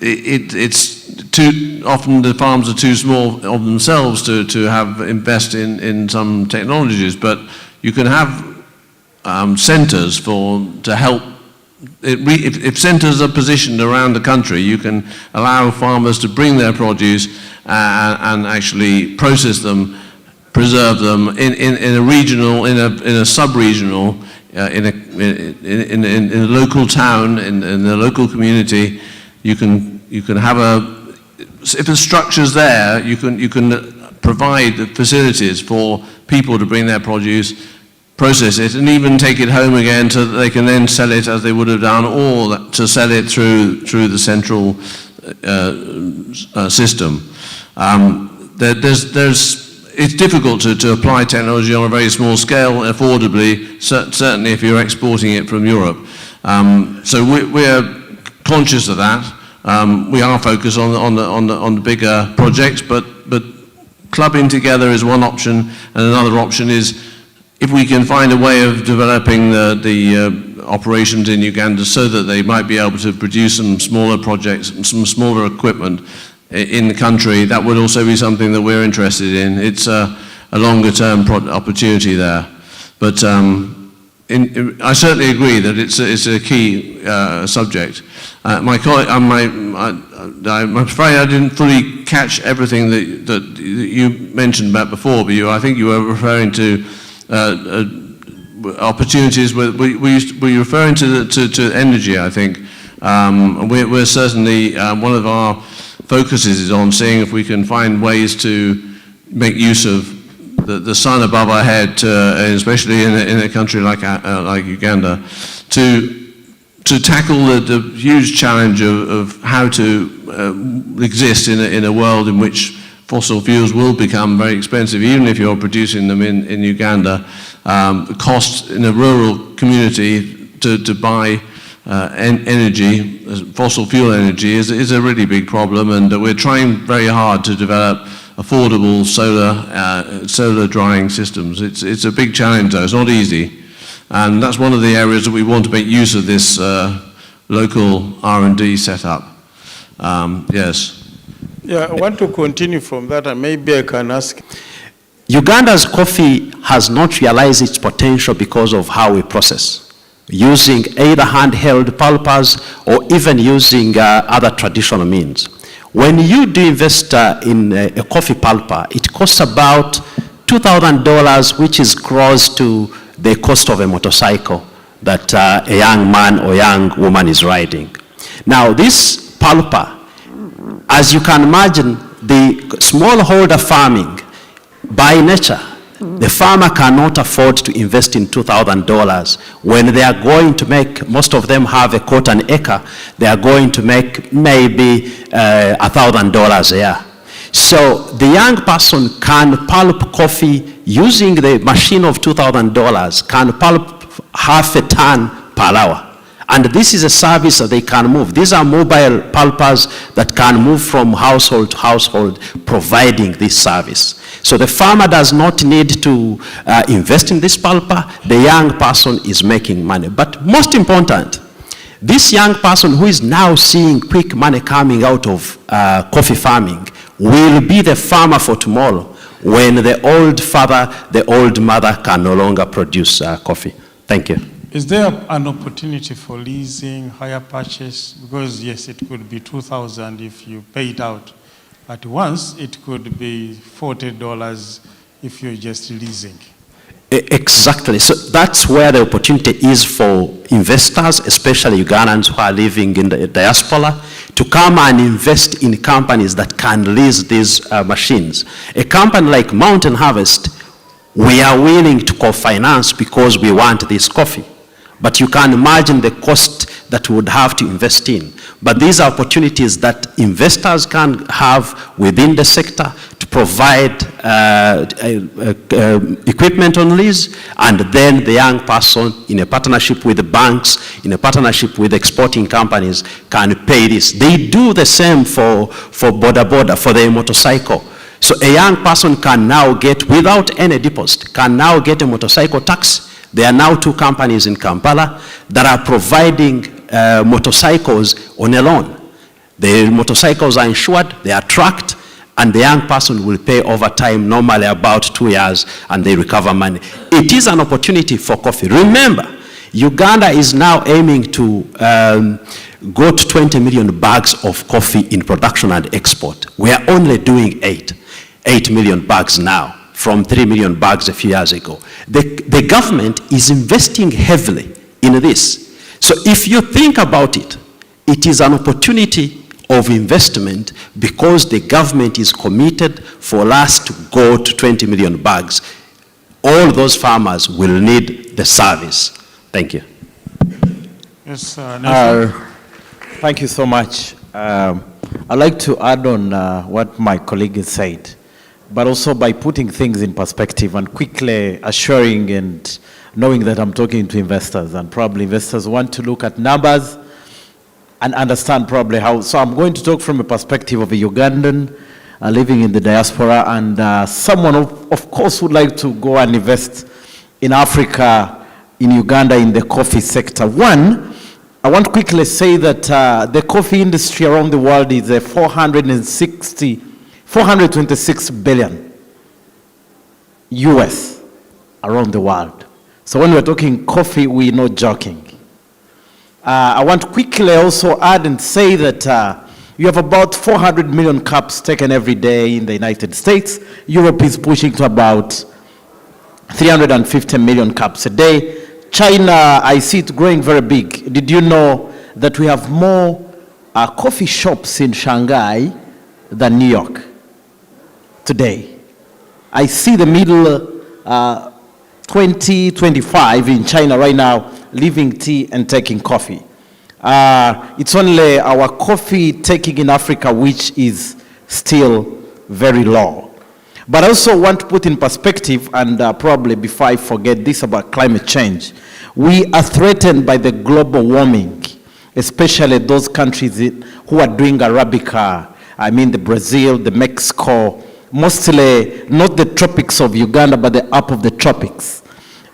It's too often the farms are too small of themselves to have invest in some technologies, but you can have centres to help. If centres are positioned around the country, you can allow farmers to bring their produce and actually process them, preserve them in a regional, in a sub-regional, in a local town, in the local community. You can have if the structure's there, you can provide the facilities for people to bring their produce, process it, and even take it home again so that they can then sell it as they would have done, or to sell it through the central system. It's difficult to apply technology on a very small scale affordably, certainly if you're exporting it from Europe. So we're conscious of that. We are focused on the bigger projects, but clubbing together is one option, and another option is if we can find a way of developing the operations in Uganda so that they might be able to produce some smaller projects, some smaller equipment in the country, that would also be something that we're interested in. It's a longer term opportunity there. But I certainly agree that it's a key subject. I'm afraid I didn't fully catch everything that you mentioned about before, but I think you were referring to opportunities. Were you referring to energy? I think we're certainly one of our focuses is on seeing if we can find ways to make use of the sun above our head, especially in a country like Uganda, to tackle the huge challenge of how to exist in a world in which fossil fuels will become very expensive, even if you're producing them in Uganda. The cost in a rural community to buy energy, fossil fuel energy, is a really big problem, and we're trying very hard to develop affordable solar drying systems. It's a big challenge though, it's not easy. And that's one of the areas that we want to make use of this local R&D setup. Yes. Yeah, I want to continue from that, and maybe I can ask. Uganda's coffee has not realized its potential because of how we process, using either handheld pulpers or even using other traditional means. When you do invest in a coffee pulper, it costs about $2,000, which is close to the cost of a motorcycle that a young man or young woman is riding. Now, this pulper, as you can imagine, the smallholder farming, by nature, the farmer cannot afford to invest in $2,000 when they are going to make, most of them have a cotton acre, they are going to make maybe $1,000 a year. So the young person can pulp coffee using the machine of $2,000, can pulp half a ton per hour. And this is a service that they can move. These are mobile pulpers that can move from household to household, providing this service. So the farmer does not need to invest in this pulper. The young person is making money. But most important, this young person who is now seeing quick money coming out of coffee farming will be the farmer for tomorrow when the old father, the old mother can no longer produce coffee. Thank you. Is there an opportunity for leasing, hire purchase? Because yes, it could be $2,000 if you pay it out at once. It could be $40 if you're just leasing. Exactly. So that's where the opportunity is for investors, especially Ugandans who are living in the diaspora, to come and invest in companies that can lease these machines. A company like Mountain Harvest, we are willing to co-finance because we want this coffee. But you can imagine the cost that we would have to invest in. But these are opportunities that investors can have within the sector to provide equipment on lease, and then the young person, in a partnership with the banks, in a partnership with exporting companies, can pay this. They do the same for border, for the motorcycle. So a young person can now get, without any deposit, can now get a motorcycle tax. There are now 2 companies in Kampala that are providing motorcycles on a loan. The motorcycles are insured, they are tracked, and the young person will pay over time, normally about 2 years, and they recover money. It is an opportunity for coffee. Remember, Uganda is now aiming to go to 20 million bags of coffee in production and export. We are only doing 8 million bags now, from 3 million bags a few years ago. The government is investing heavily in this. So if you think about it, it is an opportunity of investment because the government is committed for us to go to 20 million bags. All those farmers will need the service. Thank you. Yes, thank you so much. I'd like to add on what my colleague has said, but also by putting things in perspective and quickly assuring and knowing that I'm talking to investors, and probably investors want to look at numbers and understand probably how. So I'm going to talk from a perspective of a Ugandan living in the diaspora, and someone of course would like to go and invest in Africa, in Uganda, in the coffee sector. One, I want to quickly say that the coffee industry around the world is a 426 billion US around the world. So when we're talking coffee, we're not joking. I want to quickly also add and say that you have about 400 million cups taken every day in the United States. Europe is pushing to about 350 million cups a day. China, I see it growing very big. Did you know that we have more coffee shops in Shanghai than New York today? I see the middle 2025 in China right now, leaving tea and taking coffee. It's only our coffee taking in Africa which is still very low. But I also want to put in perspective, and probably before I forget this about climate change, we are threatened by the global warming, especially those countries who are doing Arabica. I mean the Brazil, the Mexico, mostly not the tropics of Uganda, but the up of the tropics.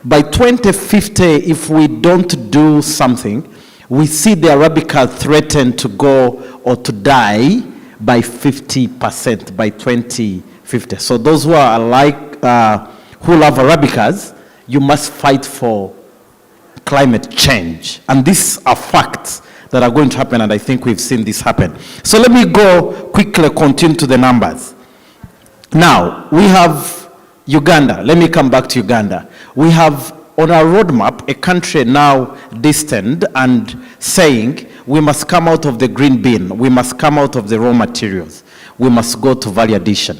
By 2050, if we don't do something, we see the Arabica threatened to go or to die by 50% by 2050. So those who are who love Arabicas, you must fight for climate change. And these are facts that are going to happen, and I think we've seen this happen. So let me go quickly, continue to the numbers. Now, we have Uganda. Let me come back to Uganda. We have on our roadmap a country now destined and saying we must come out of the green bin, we must come out of the raw materials, we must go to value addition.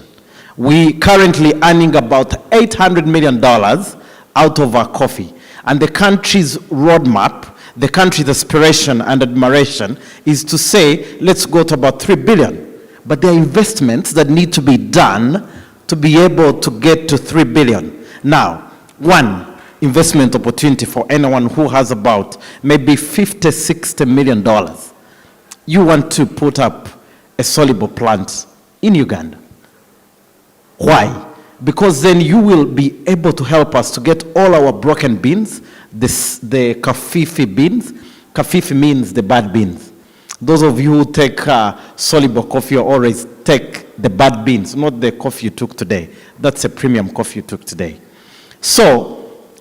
We currently earning about $800 million out of our coffee. And the country's roadmap, the country's aspiration and admiration is to say, let's go to about 3 billion. But there are investments that need to be done to be able to get to 3 billion. Now, one, investment opportunity for anyone who has about maybe $50–60 million. You want to put up a soluble plant in Uganda. Why? Because then you will be able to help us to get all our broken beans, the kafifi beans. Kafifi means the bad beans. Those of you who take soluble coffee always take the bad beans, not the coffee you took today. That's a premium coffee you took today. So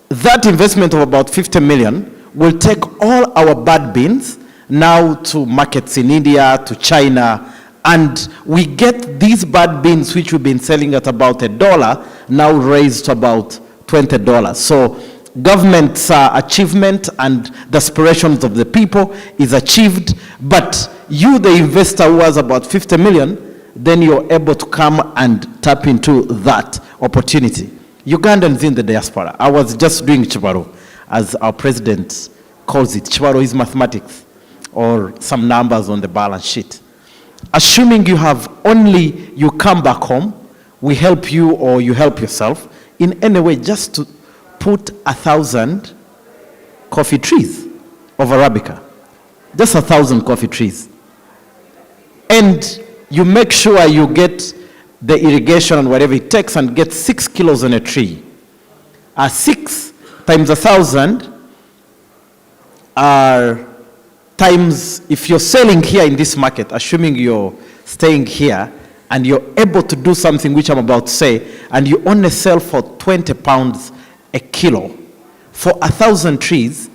that investment of about 50 million will take all our bad beans now to markets in India, to China, and we get these bad beans, which we've been selling at about $1, now raised to about $20. So government's achievement and the aspirations of the people is achieved, but you, the investor who has about 50 million, then you're able to come and tap into that opportunity. Ugandans in the diaspora. I was just doing Chibaro, as our president calls it. Chibaro is mathematics, or some numbers on the balance sheet. Assuming you have only, you come back home, we help you or you help yourself in any way just to put 1,000 coffee trees of Arabica. Just 1,000 coffee trees. And you make sure you get the irrigation and whatever it takes and get 6 kilos on a tree. 6 times 1,000 are times, if you're selling here in this market, assuming you're staying here and you're able to do something which I'm about to say, and you only sell for 20 pounds a kilo, for 1,000 trees,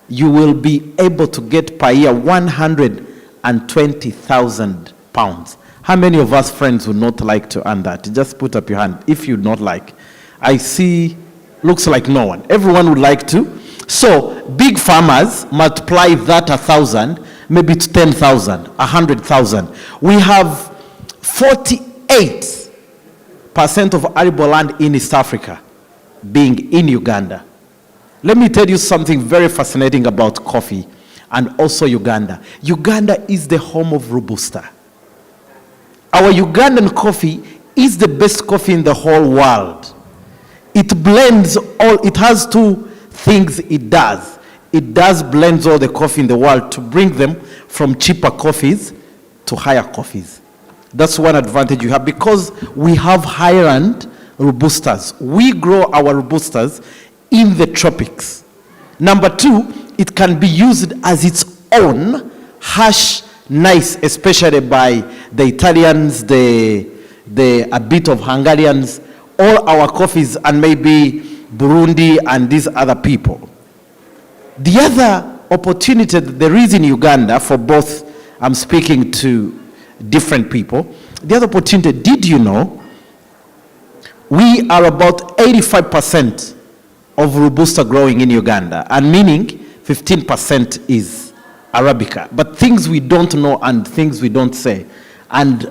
you will be able to get per year 120,000 pounds. How many of us friends would not like to earn that? Just put up your hand if you'd not like. I see, looks like no one. Everyone would like to. So big farmers multiply that 1,000, maybe to 10,000, 100,000. We have 48% of arable land in East Africa being in Uganda. Let me tell you something very fascinating about coffee and also Uganda. Uganda is the home of Robusta. Our Ugandan coffee is the best coffee in the whole world. It blends all, it has two things it does. It does blends all the coffee in the world to bring them from cheaper coffees to higher coffees. That's one advantage you have, because we have higher-end Robustas. We grow our Robustas in the tropics. Number two, it can be used as its own hash nice, especially by the Italians, a bit of Hungarians, all our coffees, and maybe Burundi and these other people. The other opportunity that there is in Uganda for both, I'm speaking to different people, the other opportunity, did you know, we are about 85% of Robusta growing in Uganda, and meaning 15% is Arabica. But things we don't know and things we don't say, and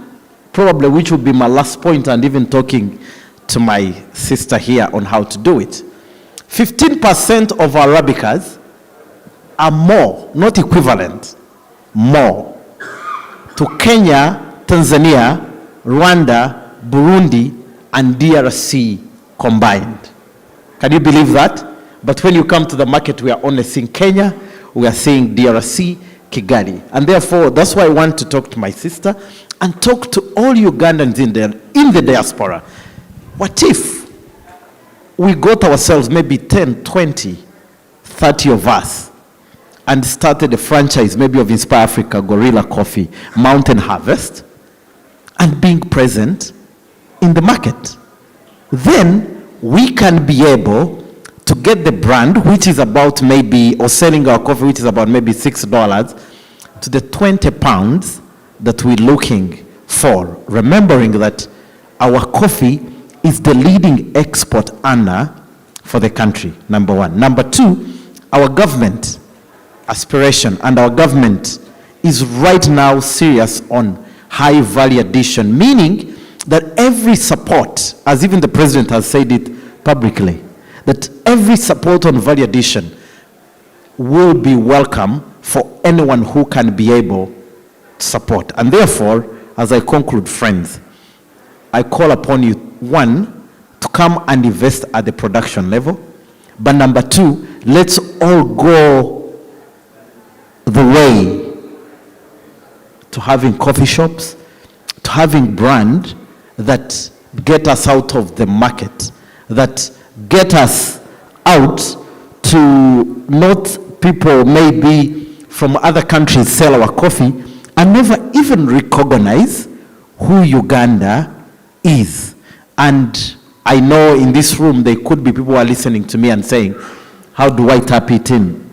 probably which would be my last point, and even talking to my sister here on how to do it. 15% of Arabicas are more, not equivalent, more to Kenya, Tanzania, Rwanda, Burundi, and DRC combined. Can you believe that? But when you come to the market, we are only seeing Kenya, we are seeing DRC, Kigali. And therefore, that's why I want to talk to my sister and talk to all Ugandans in the diaspora. What if we got ourselves maybe 10, 20, 30 of us and started a franchise maybe of Inspire Africa, Gorilla Coffee, Mountain Harvest, and being present in the market? Then we can be able to get the brand, which is about maybe, or selling our coffee, which is about maybe $6, to the 20 pounds that we're looking for. Remembering that our coffee is the leading export earner for the country, number one. Number two, our government aspiration, and our government is right now serious on high value addition, meaning that every support, as even the president has said it publicly, that every support on value addition will be welcome for anyone who can be able to support. And therefore, as I conclude, friends, I call upon you, one, to come and invest at the production level, But number two, let's all go the way to having coffee shops, to having brand that get us out of the market, that get us out to not people maybe from other countries sell our coffee and never even recognize who Uganda is. And I know in this room there could be people who are listening to me and saying, how do I tap it in?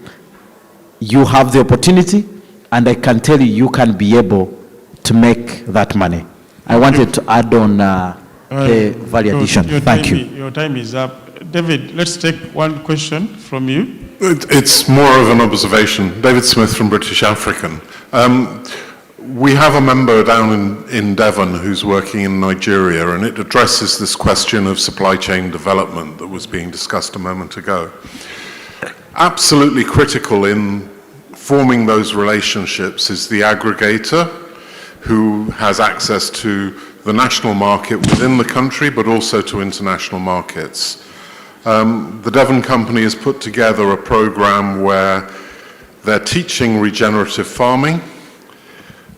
You have the opportunity, and I can tell you, you can be able to make that money. I wanted to add on the value addition. Thank you. Your time is up. David, let's take one question from you. It's more of an observation. David Smith from British African. We have a member down in Devon who's working in Nigeria, and it addresses this question of supply chain development that was being discussed a moment ago. Absolutely critical in forming those relationships is the aggregator who has access to the national market within the country, but also to international markets. The Devon Company has put together a program where they're teaching regenerative farming,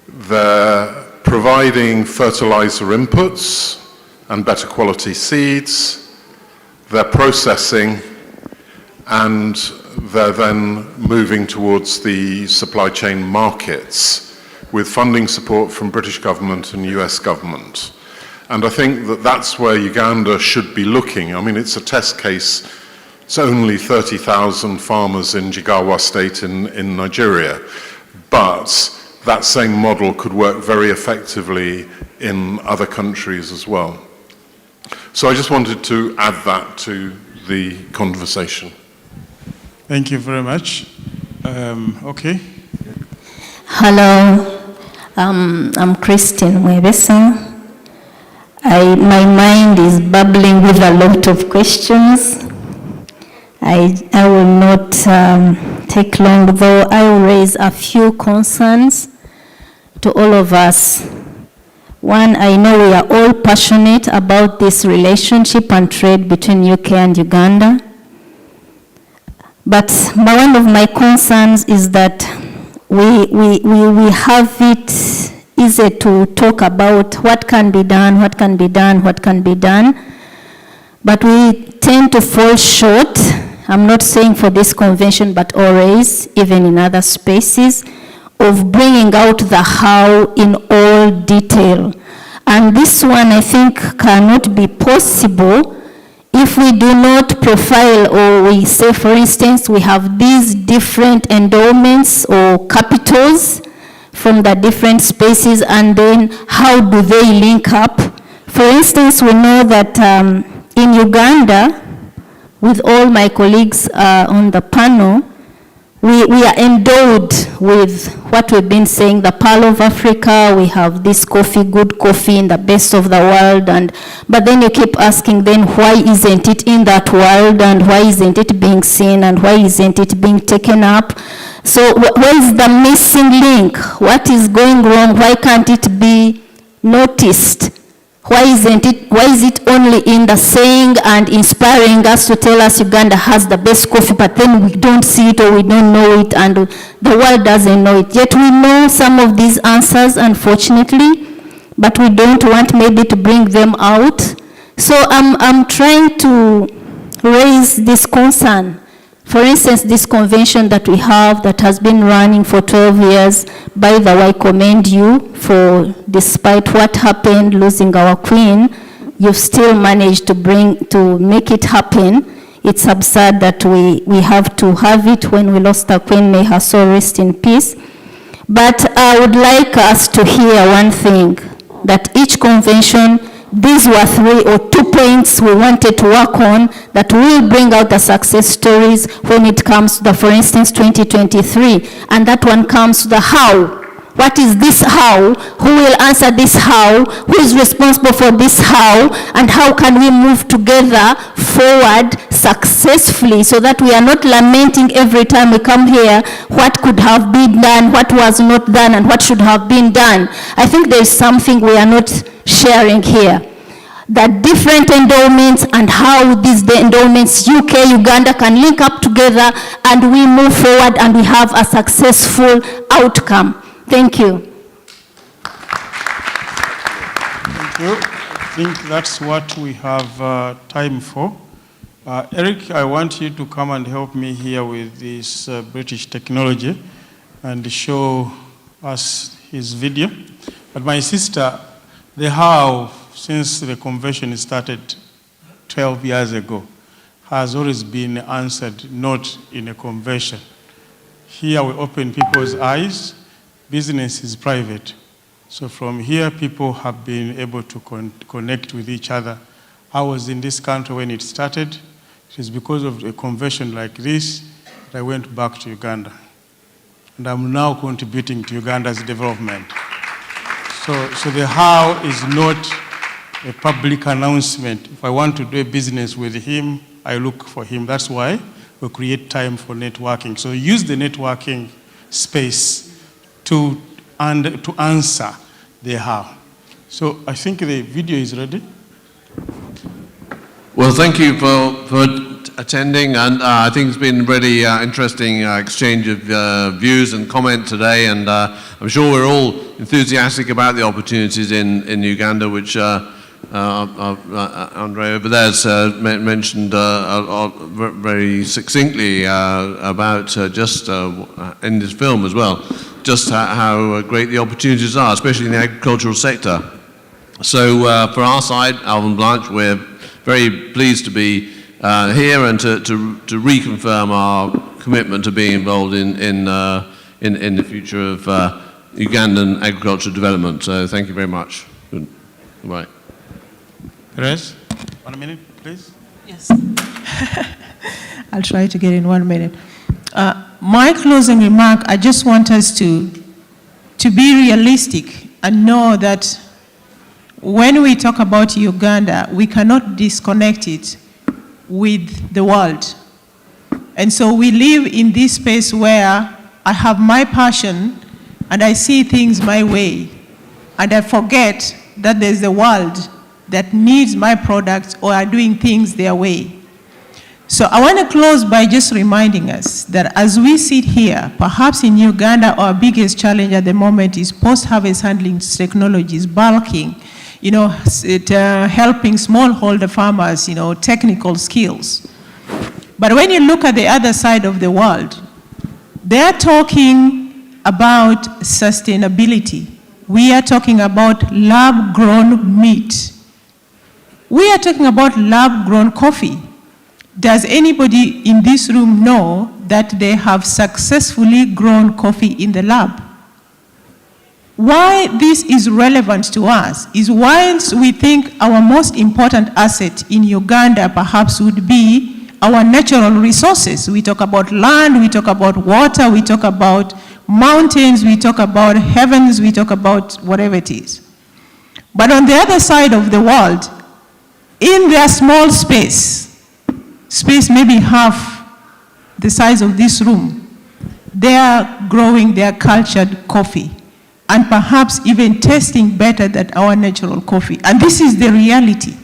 they're providing fertilizer inputs and better quality seeds, they're processing, and they're then moving towards the supply chain markets with funding support from British government and US government. And I think that that's where Uganda should be looking. I mean, it's a test case. It's only 30,000 farmers in Jigawa State in Nigeria. But that same model could work very effectively in other countries as well. So I just wanted to add that to the conversation. Thank you very much. Okay. Hello, I'm Christine Mwebesa. My mind is bubbling with a lot of questions. I will not take long, though I will raise a few concerns to all of us. One, I know we are all passionate about this relationship and trade between UK and Uganda. But one of my concerns is that we have it easy to talk about what can be done, what can be done, what can be done. But we tend to fall short. I'm not saying for this convention, but always, even in other spaces, of bringing out the how in all detail. And this one, I think, cannot be possible if we do not profile, or we say, for instance, we have these different endowments or capitals from the different spaces, and then how do they link up? For instance, we know that in Uganda, with all my colleagues on the panel, we are endowed with what we've been saying, the Pearl of Africa. We have this coffee, good coffee in the best of the world, but then you keep asking, then why isn't it in that world, and why isn't it being seen, and why isn't it being taken up? So where is the missing link? What is going wrong? Why can't it be noticed? Why is it only in the saying and inspiring us to tell us Uganda has the best coffee, but then we don't see it, or we don't know it, and the world doesn't know it? Yet we know some of these answers, unfortunately, but we don't want maybe to bring them out. So I'm trying to raise this concern. For instance, this convention that we have that has been running for 12 years, by the way, I commend you for, despite what happened, losing our queen, you've still managed to make it happen. It's absurd that we have to have it when we lost our queen. May her soul rest in peace. But I would like us to hear one thing, that each convention, these were 3 or 2 points we wanted to work on that will bring out the success stories when it comes to the, for instance, 2023. And that one comes to the how. What is this how? Who will answer this how? Who is responsible for this how? And how can we move together forward successfully, so that we are not lamenting every time we come here what could have been done, what was not done, and what should have been done. I think there is something we are not sharing here. the different endowments and how these endowments, UK, Uganda, can link up together and we move forward and we have a successful outcome. Thank you. Thank you. I think that's what we have time for. Eric, I want you to come and help me here with this British technology and show us his video. But my sister, the how, since the convention started 12 years ago, has always been answered not in a convention. Here we open people's eyes. Business is private. So from here, people have been able to connect with each other. I was in this country when it started. It is because of a convention like this that I went back to Uganda. And I'm now contributing to Uganda's development. So the how is not a public announcement. If I want to do a business with him, I look for him. That's why we create time for networking. So use the networking space to answer the how. So I think the video is ready. Well, thank you for attending, and I think it's been a really interesting exchange of views and comment today, and I'm sure we're all enthusiastic about the opportunities in Uganda, which Andre over there has mentioned very succinctly about just in this film as well, just how great the opportunities are, especially in the agricultural sector. So for our side, Alvin Blanche, we're very pleased to be here and to reconfirm our commitment to being involved in the future of Ugandan agricultural development. So thank you very much. Goodbye. Perez, 1 minute, please. Yes. I'll try to get in 1 minute. My closing remark, I just want us to be realistic and know that when we talk about Uganda, we cannot disconnect it with the world. And so we live in this space where I have my passion and I see things my way, and I forget that there's a world that needs my products or are doing things their way. So I want to close by just reminding us that as we sit here, perhaps in Uganda, our biggest challenge at the moment is post-harvest handling technologies, bulking, helping smallholder farmers, technical skills. But when you look at the other side of the world, they're talking about sustainability. We are talking about lab-grown meat. We are talking about lab-grown coffee. Does anybody in this room know that they have successfully grown coffee in the lab? Why this is relevant to us is whilst we think our most important asset in Uganda perhaps would be our natural resources. We talk about land, we talk about water, we talk about mountains, we talk about heavens, we talk about whatever it is. But on the other side of the world, in their small space maybe half the size of this room, they are growing their cultured coffee and perhaps even tasting better than our natural coffee. And this is the reality.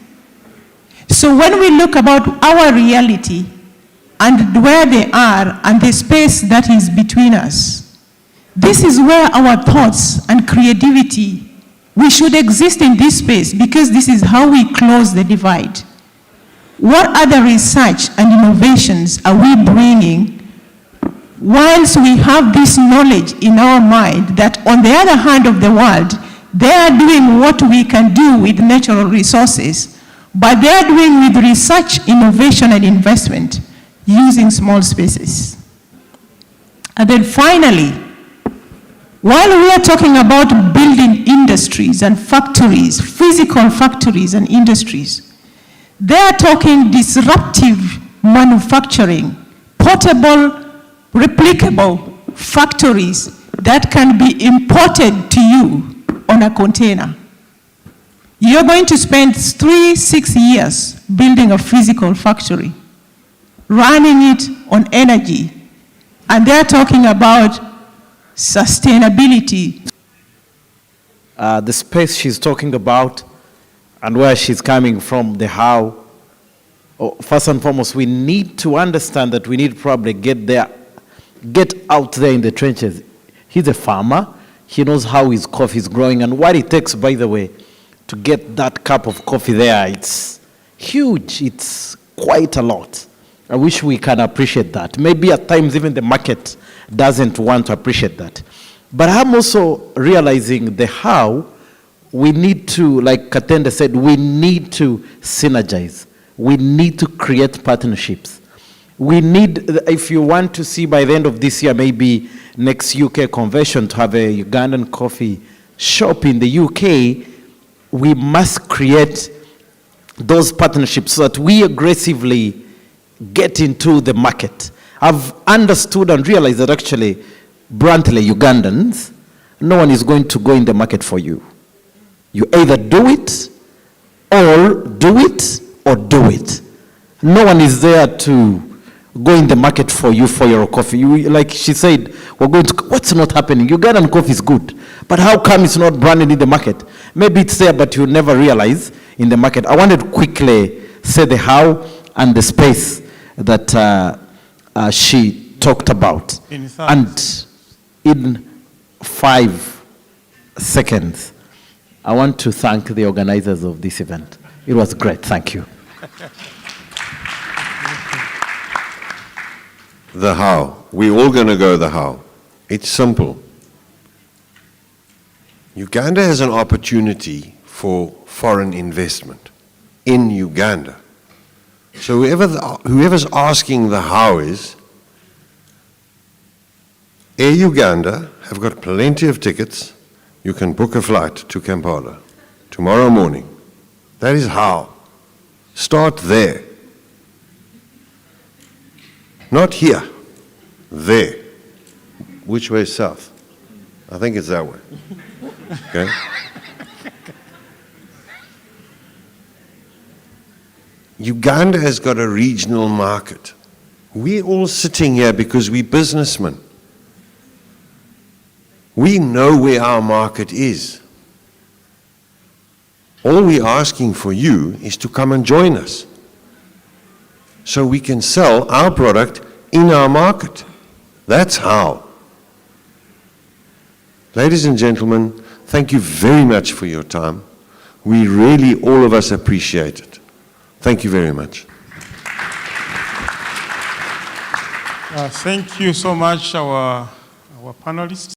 So when we look about our reality and where they are and the space that is between us, this is where our thoughts and creativity, we should exist in this space because this is how we close the divide. What other research and innovations are we bringing whilst we have this knowledge in our mind that on the other hand of the world, they are doing what we can do with natural resources, but they are doing with research, innovation, and investment using small spaces. And then finally, while we are talking about building industries and factories, physical factories and industries, they are talking disruptive manufacturing, portable, replicable factories that can be imported to you on a container. You're going to spend 3-6 years building a physical factory, running it on energy, and they're talking about sustainability. The space she's talking about and where she's coming from, the how. First and foremost, we need to understand that we need to probably get out there in the trenches. He's a farmer. He knows how his coffee is growing and what it takes, by the way, to get that cup of coffee there. It's huge. It's quite a lot. I wish we can appreciate that. Maybe at times even the market doesn't want to appreciate that. But I'm also realizing the how. We need to, like Katende said, we need to synergize. We need to create partnerships. We need, if you want to see by the end of this year, maybe next UK convention, to have a Ugandan coffee shop in the UK, we must create those partnerships so that we aggressively get into the market. I've understood and realized that actually, bluntly, Ugandans, no one is going to go in the market for you. You either do it, or do it. No one is there to go in the market for you for your coffee. Like she said, what's not happening? Ugandan coffee is good, but how come it's not branded in the market? Maybe it's there, but you never realize in the market. I wanted to quickly say the how and the space that she talked about. And in 5 seconds, I want to thank the organizers of this event. It was great. Thank you. The how. We're all going to go the how. It's simple. Uganda has an opportunity for foreign investment in Uganda. So whoever's asking the how is, Air Uganda have got plenty of tickets. You can book a flight to Kampala tomorrow morning. That is how. Start there. Not here, there. Which way is south? I think it's that way. Okay? Uganda has got a regional market. We're all sitting here because we're businessmen. We know where our market is. All we're asking for you is to come and join us so we can sell our product in our market. That's how. Ladies and gentlemen, thank you very much for your time. We really, all of us, appreciate it. Thank you very much. Thank you so much, our panelists.